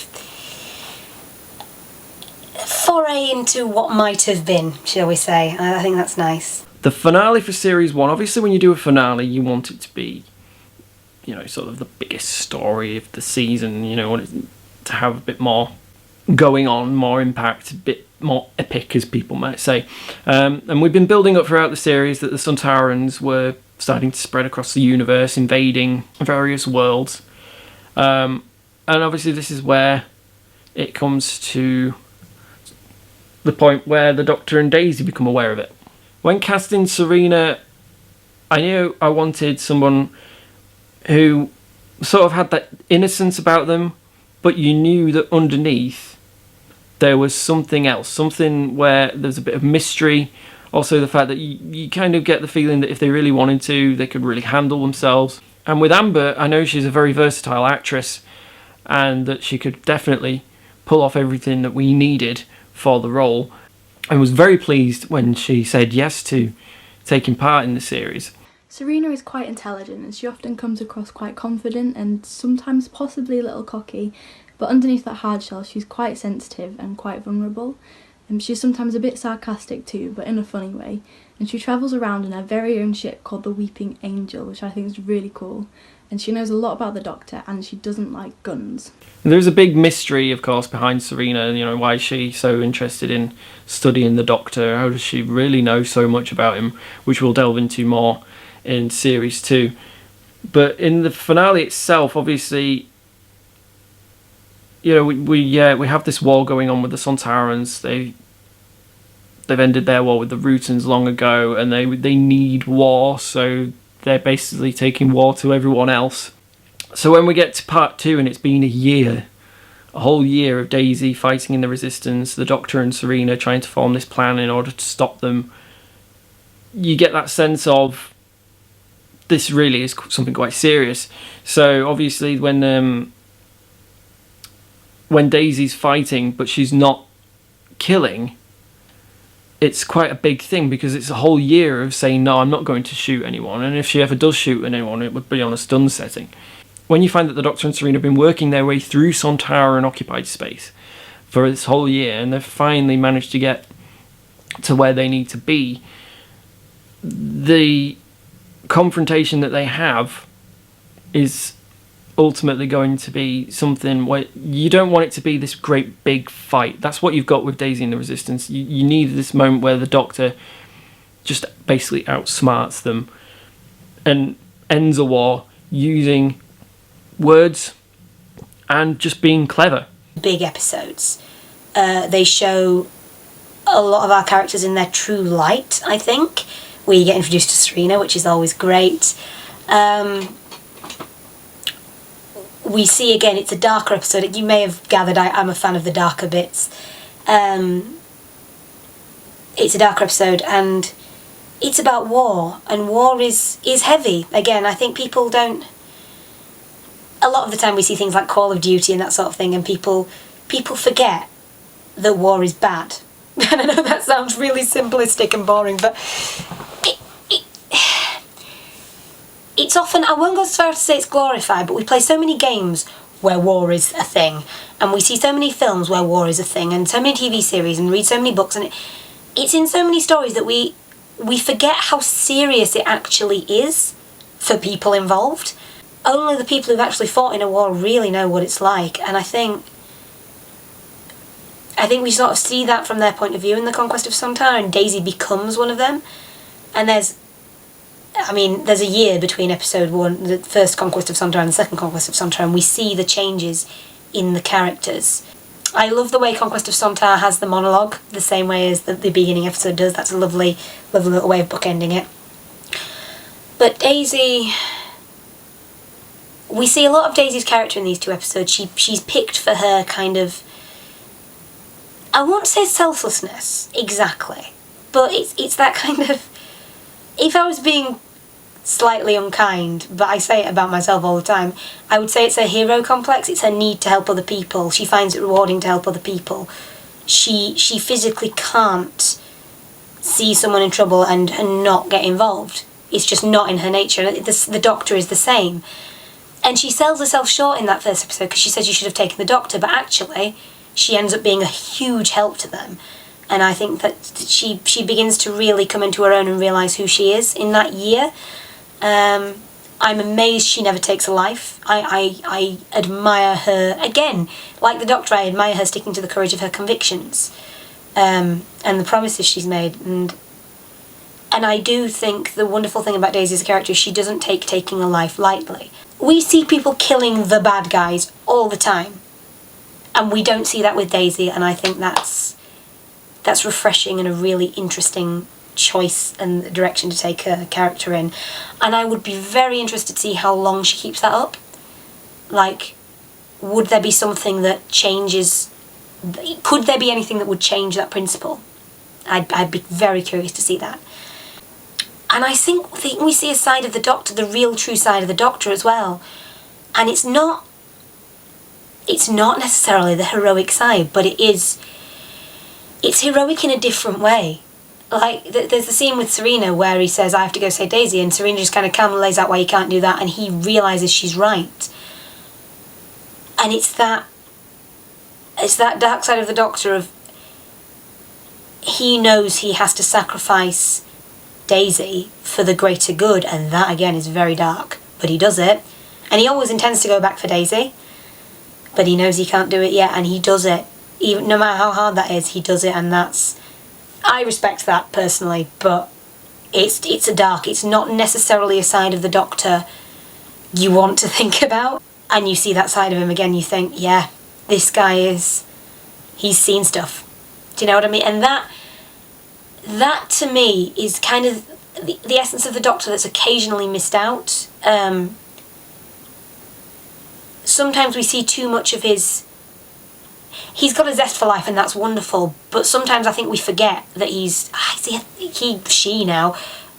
foray into what might have been, shall we say. I think that's nice. The finale for Series 1, obviously when you do a finale, you want it to be, you know, sort of the biggest story of the season, you know, want it to have a bit more going on, more impact, a bit more epic, as people might say. And we've been building up throughout the series that the Sontarans were starting to spread across the universe, invading various worlds. And obviously this is where it comes to the point where the Doctor and Daisy become aware of it. When casting Serena, I knew I wanted someone who sort of had that innocence about them, but you knew that underneath there was something else, something where there's a bit of mystery. Also the fact that you kind of get the feeling that if they really wanted to, they could really handle themselves. And with Amber, I know she's a very versatile actress and that she could definitely pull off everything that we needed for the role. I was very pleased when she said yes to taking part in the series. Serena is quite intelligent and she often comes across quite confident and sometimes possibly a little cocky, but underneath that hard shell she's quite sensitive and quite vulnerable. She's sometimes a bit sarcastic too, but in a funny way. And she travels around in her very own ship called the Weeping Angel, which I think is really cool. And she knows a lot about the Doctor, and she doesn't like guns. There's a big mystery, of course, behind Serena. You know, why is she so interested in studying the Doctor? How does she really know so much about him? Which we'll delve into more in Series 2. But in the finale itself, obviously, you know, we have this war going on with the Sontarans. They've ended their war with the Rutans long ago, and they need war, so they're basically taking war to everyone else. So when we get to part 2, and it's been a whole year of Daisy fighting in the Resistance, the Doctor and Serena trying to form this plan in order to stop them, you get that sense of this really is something quite serious. So obviously when Daisy's fighting but she's not killing, it's quite a big thing, because it's a whole year of saying, no, I'm not going to shoot anyone, and if she ever does shoot anyone, it would be on a stun setting. When you find that the Doctor and Serena have been working their way through Sontaran occupied space for this whole year, and they've finally managed to get to where they need to be, the confrontation that they have is ultimately going to be something where you don't want it to be this great big fight. That's what you've got with Daisy and the Resistance. You need this moment where the Doctor just basically outsmarts them and ends a war using words and just being clever. Big episodes. They show a lot of our characters in their true light, I think. We get introduced to Serena, which is always great. We see, again, it's a darker episode. You may have gathered I'm a fan of the darker bits. It's a darker episode, and it's about war, and war is heavy. Again, I think people don't... A lot of the time we see things like Call of Duty and that sort of thing, and people forget that war is bad. And I know that sounds really simplistic and boring, but it's often, I won't go as far as to say it's glorified, but we play so many games where war is a thing, and we see so many films where war is a thing, and so many TV series, and read so many books, and it's in so many stories that we forget how serious it actually is for people involved. Only the people who've actually fought in a war really know what it's like, and I think we sort of see that from their point of view in the Conquest of Sontar, and Daisy becomes one of them. And there's a year between episode 1, the first Conquest of Sontar, and the second Conquest of Sontar, and we see the changes in the characters. I love the way Conquest of Sontar has the monologue, the same way as the beginning episode does. That's a lovely, lovely little way of bookending it. But Daisy... We see a lot of Daisy's character in these 2 episodes. She's picked for her kind of... I won't say selflessness, exactly, but it's that kind of... If I was being slightly unkind, but I say it about myself all the time, I would say it's her hero complex. It's her need to help other people. She finds it rewarding to help other people. She physically can't see someone in trouble and not get involved. It's just not in her nature. The Doctor is the same. And she sells herself short in that first episode because she says you should have taken the Doctor, but actually she ends up being a huge help to them. And I think that she begins to really come into her own and realise who she is in that year. I'm amazed she never takes a life. I admire her, again, like the Doctor, I admire her sticking to the courage of her convictions and the promises she's made. And I do think the wonderful thing about Daisy as a character is she doesn't take taking a life lightly. We see people killing the bad guys all the time, and we don't see that with Daisy, and I think that's refreshing and a really interesting choice and direction to take her character in. And I would be very interested to see how long she keeps that up. Like, would there be something that changes... Could there be anything that would change that principle? I'd be very curious to see that. And I think we see a side of the Doctor, the real true side of the Doctor as well. And it's not necessarily the heroic side, but it's heroic in a different way. Like, there's the scene with Serena where he says, I have to go save Daisy, and Serena just kind of calmly lays out why he can't do that, and he realises she's right. And it's that dark side of the Doctor of he knows he has to sacrifice Daisy for the greater good, and that again is very dark, but he does it. And he always intends to go back for Daisy, but he knows he can't do it yet, and he does it. Even no matter how hard that is, he does it, and I respect that personally, but it's a dark, it's not necessarily a side of the Doctor you want to think about. And you see that side of him again, you think, yeah, this guy he's seen stuff. Do you know what I mean? And that to me is kind of the essence of the Doctor that's occasionally missed out. Sometimes we see too much of he's got a zest for life, and that's wonderful, but sometimes I think we forget that she now,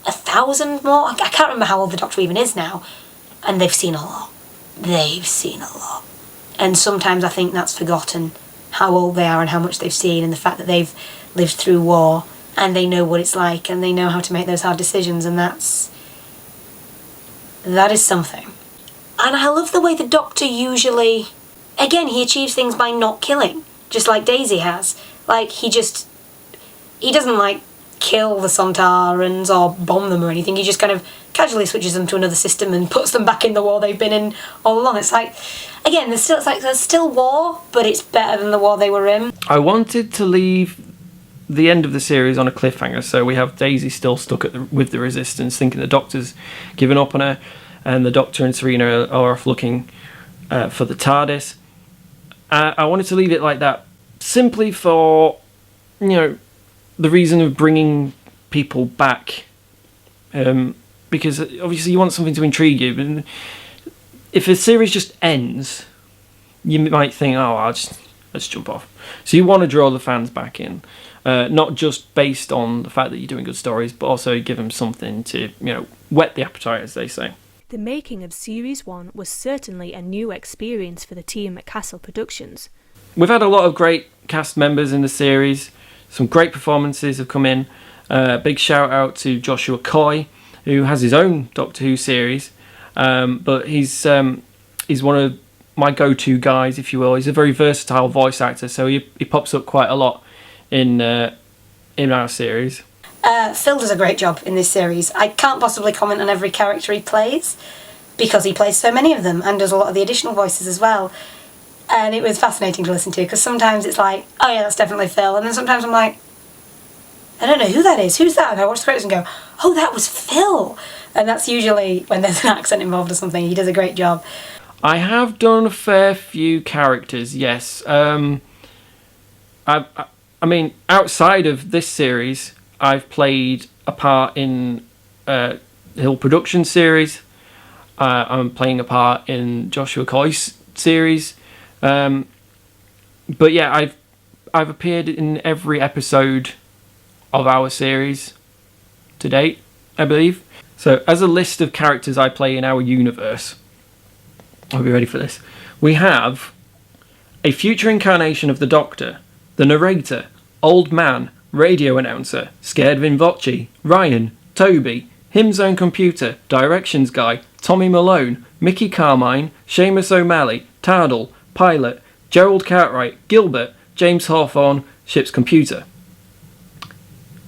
1,000 more? I can't remember how old the Doctor even is now, and they've seen a lot. And sometimes I think that's forgotten, how old they are and how much they've seen, and the fact that they've lived through war, and they know what it's like, and they know how to make those hard decisions, and that is something. And I love the way the Doctor usually, again, he achieves things by not killing, just like Daisy has. Like, he doesn't, like, kill the Sontarans or bomb them or anything. He just kind of casually switches them to another system and puts them back in the war they've been in all along. It's like, again, there's still war, but it's better than the war they were in. I wanted to leave the end of the series on a cliffhanger, so we have Daisy still stuck with the Resistance, thinking the Doctor's given up on her, and the Doctor and Serena are off looking for the TARDIS. I wanted to leave it like that, simply for, the reason of bringing people back. Because obviously you want something to intrigue you, but if a series just ends, you might think, let's jump off. So you want to draw the fans back in, not just based on the fact that you're doing good stories, but also give them something to, whet the appetite, as they say. The making of Series 1 was certainly a new experience for the team at Castle Productions. We've had a lot of great cast members in the series. Some great performances have come in. Big shout out to Joshua Coy, who has his own Doctor Who series, but he's one of my go-to guys, if you will. He's a very versatile voice actor, so he pops up quite a lot in our series. Phil does a great job in this series. I can't possibly comment on every character he plays, because he plays so many of them and does a lot of the additional voices as well. And it was fascinating to listen to, because sometimes it's like, oh yeah, that's definitely Phil, and then sometimes I'm like, I don't know who that is. Who's that? And I watch the credits and go, oh, that was Phil. And that's usually when there's an accent involved or something. He does a great job. I have done a fair few characters, yes. I mean, outside of this series, I've played a part in Hill Productions series. I'm playing a part in Joshua Coy's series. But yeah, I've appeared in every episode of our series to date, I believe. So, as a list of characters I play in our universe, I'll be ready for this. We have a future incarnation of the Doctor, the narrator, old man, radio announcer, Scared Vinvoce, Ryan, Toby, Him's Own Computer, Directions Guy, Tommy Malone, Mickey Carmine, Seamus O'Malley, Tardle, Pilot, Gerald Cartwright, Gilbert, James Hawthorne, Ship's Computer.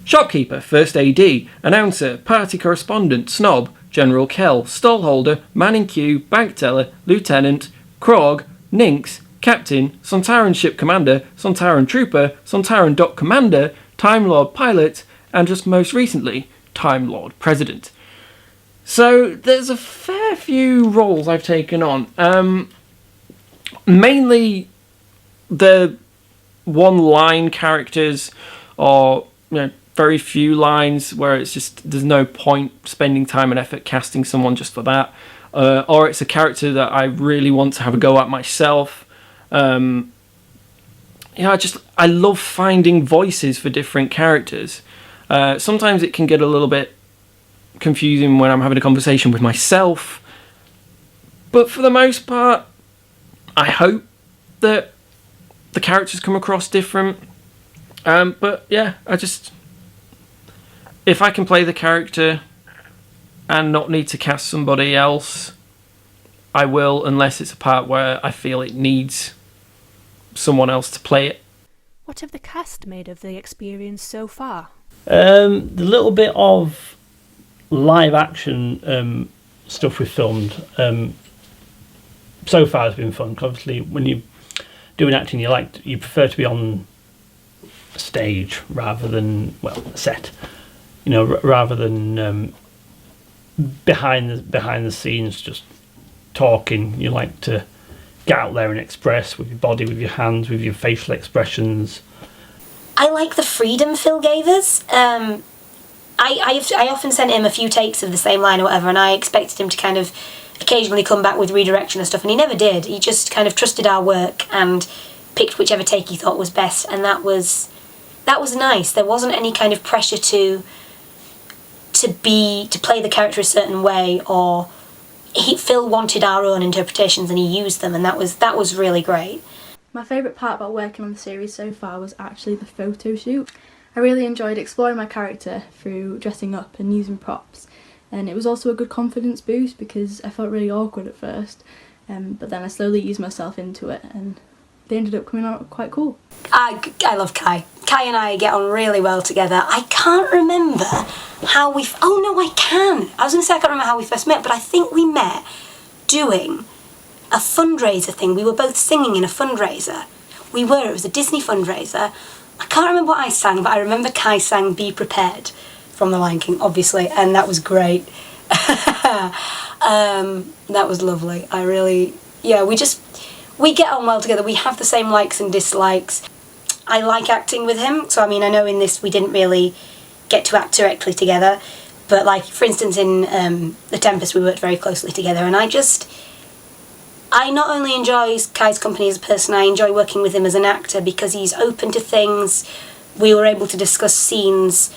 Shopkeeper, First AD, Announcer, Party Correspondent, Snob, General Kell, Stallholder, Man in Queue, Bank Teller, Lieutenant, Krog, Ninx, Captain, Sontaran Ship Commander, Sontaran Trooper, Sontaran Dock Commander, Time Lord Pilot, and just most recently, Time Lord President. So there's a fair few roles I've taken on. Mainly the one-line characters, or very few lines where it's just there's no point spending time and effort casting someone just for that, or it's a character that I really want to have a go at myself. I love finding voices for different characters. Sometimes it can get a little bit confusing when I'm having a conversation with myself, but for the most part, I hope that the characters come across different. But yeah, if I can play the character and not need to cast somebody else, I will, unless it's a part where I feel it needs someone else to play it. What have the cast made of the experience so far? The little bit of live action stuff we've filmed so far has been fun. 'Cause obviously, when you doing acting, you prefer to be on stage rather than a set. Rather than behind the scenes just talking. You like to get out there and express with your body, with your hands, with your facial expressions. I like the freedom Phil gave us. I often sent him a few takes of the same line or whatever, and I expected him to kind of occasionally come back with redirection and stuff, and he never did. He just kind of trusted our work and picked whichever take he thought was best, and that was nice. There wasn't any kind of pressure to play the character a certain way, or Phil wanted our own interpretations and he used them, and that was really great. My favourite part about working on the series so far was actually the photo shoot. I really enjoyed exploring my character through dressing up and using props, and it was also a good confidence boost because I felt really awkward at first, but then I slowly eased myself into it and they ended up coming out quite cool. I love Kai. Kai and I get on really well together. I can't remember how we... Oh no, I can! I was going to say I can't remember how we first met, but I think we met doing a fundraiser thing. We were both singing in a fundraiser. It was a Disney fundraiser. I can't remember what I sang, but I remember Kai sang Be Prepared from The Lion King, obviously, and that was great. That was lovely. We get on well together. We have the same likes and dislikes. I like acting with him, so I know in this we didn't really get to act directly together, but like for instance in The Tempest we worked very closely together, and I not only enjoy Kai's company as a person, I enjoy working with him as an actor because he's open to things. We were able to discuss scenes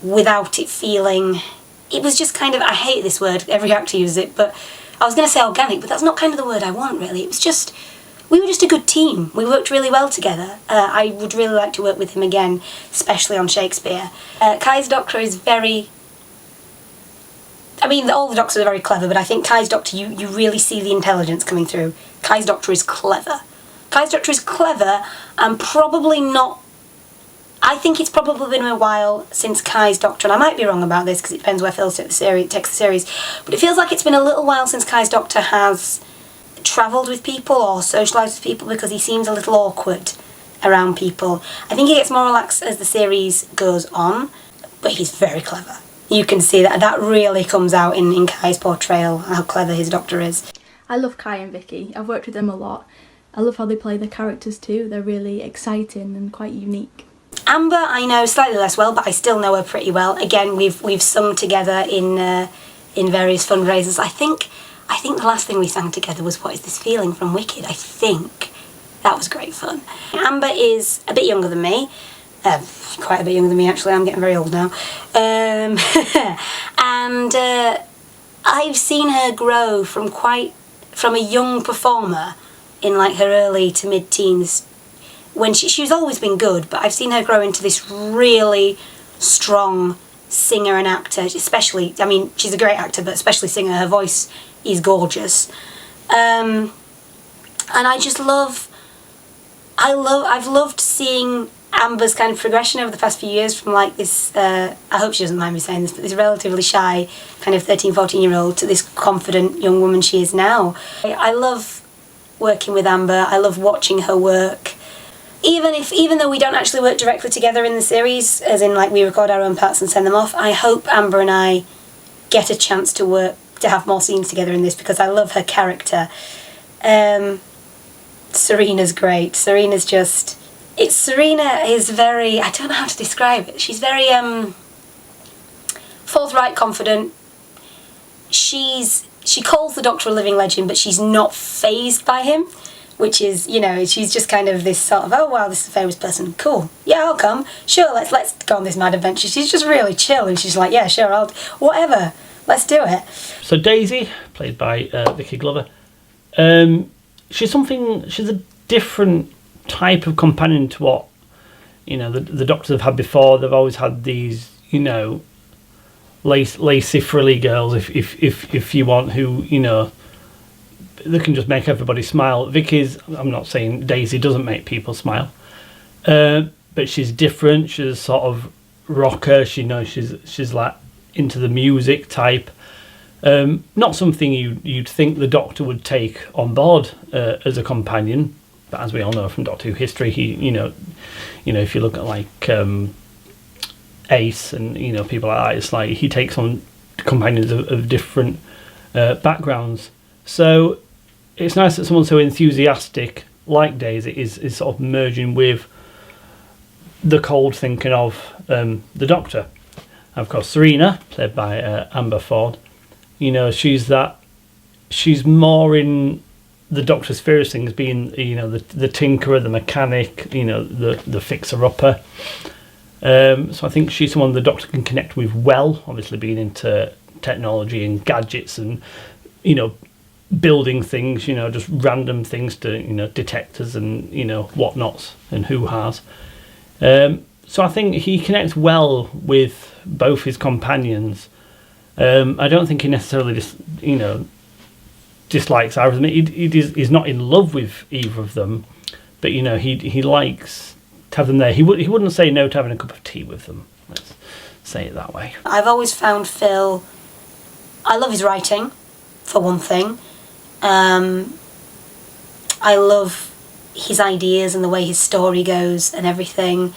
without it feeling... It was just kind of... I hate this word, every actor uses it, but I was going to say organic, but that's not kind of the word I want, really. It was just... We were just a good team. We worked really well together. I would really like to work with him again, especially on Shakespeare. Kai's Doctor is very... all the Doctors are very clever, but I think Kai's Doctor, you really see the intelligence coming through. Kai's Doctor is clever. Kai's Doctor is clever, and probably not... I think it's probably been a while since Kai's Doctor, and I might be wrong about this, because it depends where Phil takes the series, but it feels like it's been a little while since Kai's Doctor has travelled with people or socialised with people, because he seems a little awkward around people. I think he gets more relaxed as the series goes on, but he's very clever. You can see that really comes out in Kai's portrayal, how clever his Doctor is. I love Kai and Vicki. I've worked with them a lot. I love how they play the characters too. They're really exciting and quite unique. Amber I know slightly less well, but I still know her pretty well. Again, we've sung together in various fundraisers. I think the last thing we sang together was What Is This Feeling from Wicked, I think. That was great fun. Amber is a bit younger than me. Quite a bit younger than me, actually. I'm getting very old now. And I've seen her grow from a young performer in like her early to mid-teens. When she's always been good, but I've seen her grow into this really strong singer and actor, especially, she's a great actor, but especially singer. Her voice is gorgeous. And I've loved seeing Amber's kind of progression over the past few years from like this, I hope she doesn't mind me saying this, but this relatively shy kind of 13, 14-year-old to this confident young woman she is now. I love working with Amber. I love watching her work. Even though we don't actually work directly together in the series, as in like we record our own parts and send them off, I hope Amber and I get a chance to have more scenes together in this, because I love her character. Serena's great. Serena is very... I don't know how to describe it. She's very forthright, confident. She calls the Doctor a living legend, but she's not fazed by him, which is, she's just kind of this sort of, oh wow, this is a famous person, cool, yeah, I'll come, sure, let's go on this mad adventure. She's just really chill, and she's like, yeah, sure, whatever, let's do it. So Daisy, played by Vicki Glover, she's a different type of companion to what the Doctors have had before. They've always had these lacy frilly girls, if you want, who they can just make everybody smile. I'm not saying Daisy doesn't make people smile, but she's different. She's a sort of rocker. She's like into the music type. Not something you'd think the Doctor would take on board as a companion, but as we all know from Doctor Who history, if you look at like Ace and people like that, it's like he takes on companions of different backgrounds. So it's nice that someone so enthusiastic like Daisy is sort of merging with the cold thinking of the Doctor. And of course, Serena, played by Amber Ford, she's more in the Doctor's sphere of things, being the tinkerer, the mechanic, the fixer-upper. So I think she's someone the Doctor can connect with well, obviously being into technology and gadgets and building things, just random things to detectors and whatnots and who-has. So I think he connects well with both his companions. I don't think he necessarily dislikes either of them. He's not in love with either of them, but he likes to have them there. He wouldn't say no to having a cup of tea with them. Let's say it that way. I've always found Phil. I love his writing, for one thing. I love his ideas and the way his story goes and everything.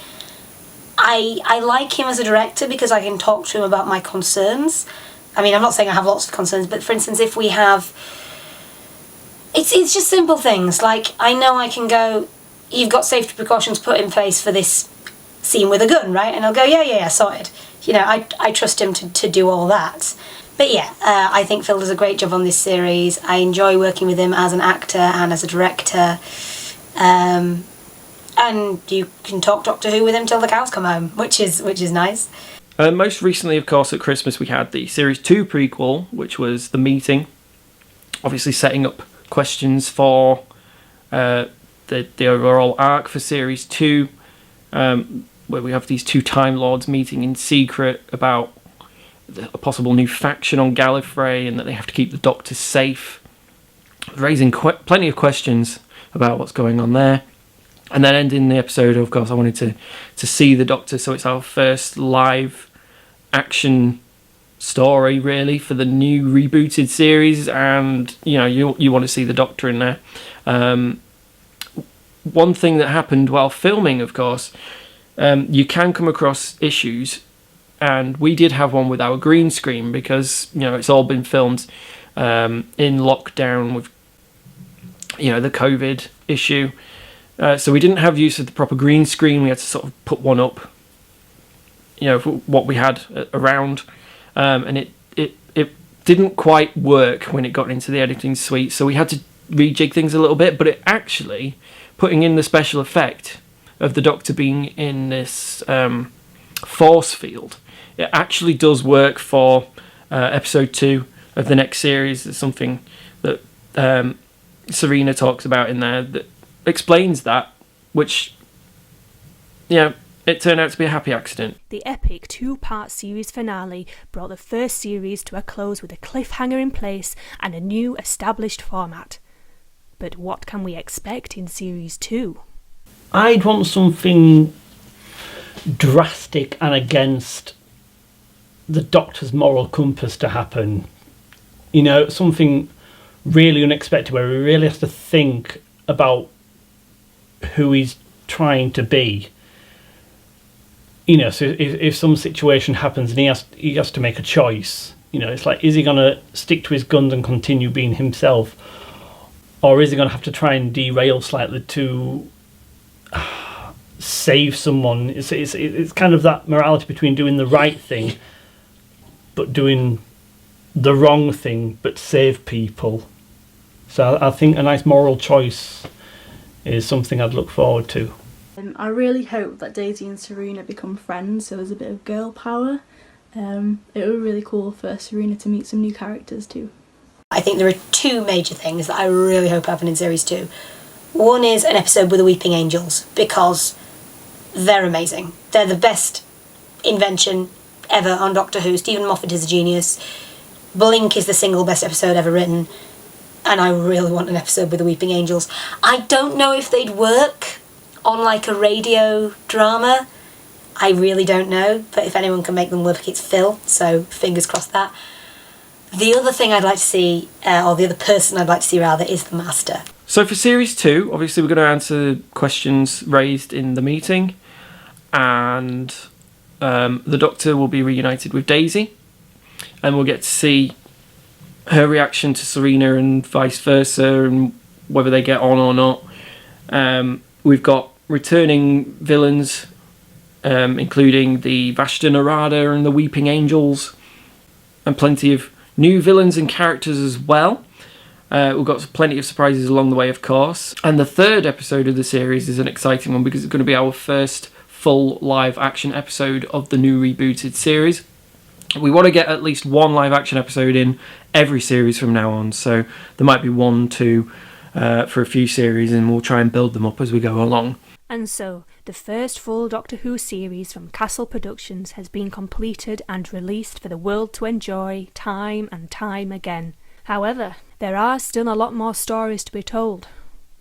I like him as a director because I can talk to him about my concerns. I mean, I'm not saying I have lots of concerns, but for instance, if we have... It's just simple things. Like, I know I can go, you've got safety precautions put in place for this scene with a gun, right? And I'll go, yeah, sorted. I trust him to do all that. But yeah, I think Phil does a great job on this series. I enjoy working with him as an actor and as a director. And you can talk Doctor Who with him till the cows come home, which is nice. Most recently, of course, at Christmas we had the Series 2 prequel, which was The Meeting, obviously setting up questions for the overall arc for Series 2, where we have these two Time Lords meeting in secret about a possible new faction on Gallifrey and that they have to keep the Doctor safe, raising plenty of questions about what's going on there. And then ending the episode, of course, I wanted to see the Doctor, so it's our first live action story, really, for the new rebooted series, and, you want to see the Doctor in there. One thing that happened while filming, of course, you can come across issues, and we did have one with our green screen because, it's all been filmed in lockdown with, the COVID issue. So we didn't have use of the proper green screen. We had to sort of put one up, for what we had around, and it didn't quite work when it got into the editing suite. So we had to rejig things a little bit. But it actually, putting in the special effect of the Doctor being in this force field, it actually does work for episode 2 of the next series. There's something that Serena talks about in there that explains that, which, it turned out to be a happy accident. The epic 2-part series finale brought the first series to a close with a cliffhanger in place and a new established format. But what can we expect in Series 2? I'd want something drastic and against the Doctor's moral compass to happen. Something really unexpected where he really has to think about who he's trying to be. So if some situation happens and he has to make a choice, it's like, is he going to stick to his guns and continue being himself, or is he going to have to try and derail slightly to save someone? It's kind of that morality between doing the right thing but doing the wrong thing but save people. So I think a nice moral choice is something I'd look forward to. I really hope that Daisy and Serena become friends, so there's a bit of girl power. It would be really cool for Serena to meet some new characters too. I think there are two major things that I really hope happen in Series 2. One is an episode with the Weeping Angels, because they're amazing. They're the best invention ever on Doctor Who. Stephen Moffat is a genius. Blink is the single best episode ever written. And I really want an episode with the Weeping Angels. I don't know if they'd work on like a radio drama. I really don't know, but if anyone can make them look, it's Phil, so fingers crossed that. The other thing I'd like to see, or the other person I'd like to see rather, is the Master. So for Series 2, obviously we're going to answer questions raised in the meeting, and the Doctor will be reunited with Daisy, and we'll get to see her reaction to Serena and vice versa, and whether they get on or not. We've got returning villains, including the Vashta Narada and the Weeping Angels, and plenty of new villains and characters as well. We've got plenty of surprises along the way, of course. And the third episode of the series is an exciting one because it's going to be our first full live action episode of the new rebooted series. We want to get at least one live action episode in every series from now on, so there might be 1, 2 for a few series, and we'll try and build them up as we go along. And so, the first full Doctor Who series from Castle Productions has been completed and released for the world to enjoy time and time again. However, there are still a lot more stories to be told,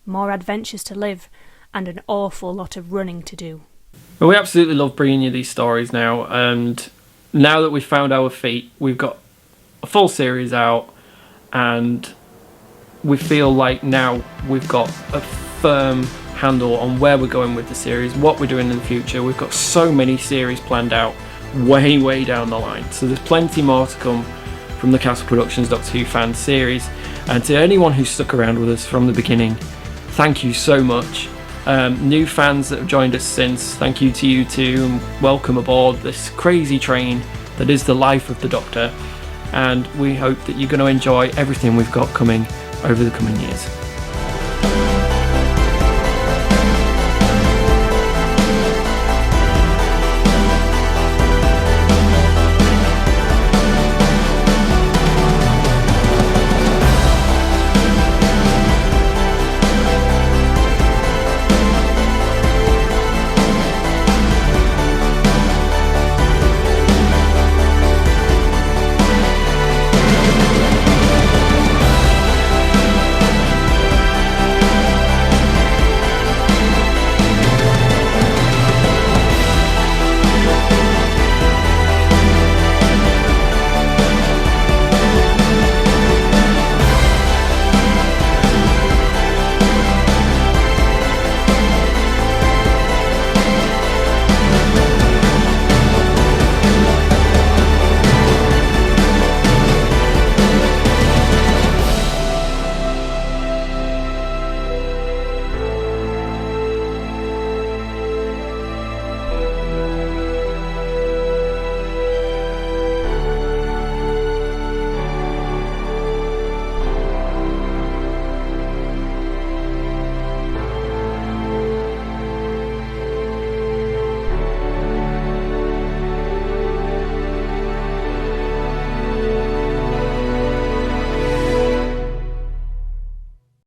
more adventures to live, and an awful lot of running to do. Well, we absolutely love bringing you these stories now, and now that we've found our feet, we've got a full series out, and we feel like now we've got a firm handle on where we're going with the series, what we're doing in the future. We've got so many series planned out way down the line, so there's plenty more to come from the Castle Productions Doctor Who fan series. And to anyone who stuck around with us from the beginning, thank you so much. New fans that have joined us since, thank you to you too, and welcome aboard this crazy train that is the life of the Doctor, and we hope that you're going to enjoy everything we've got coming over the coming years.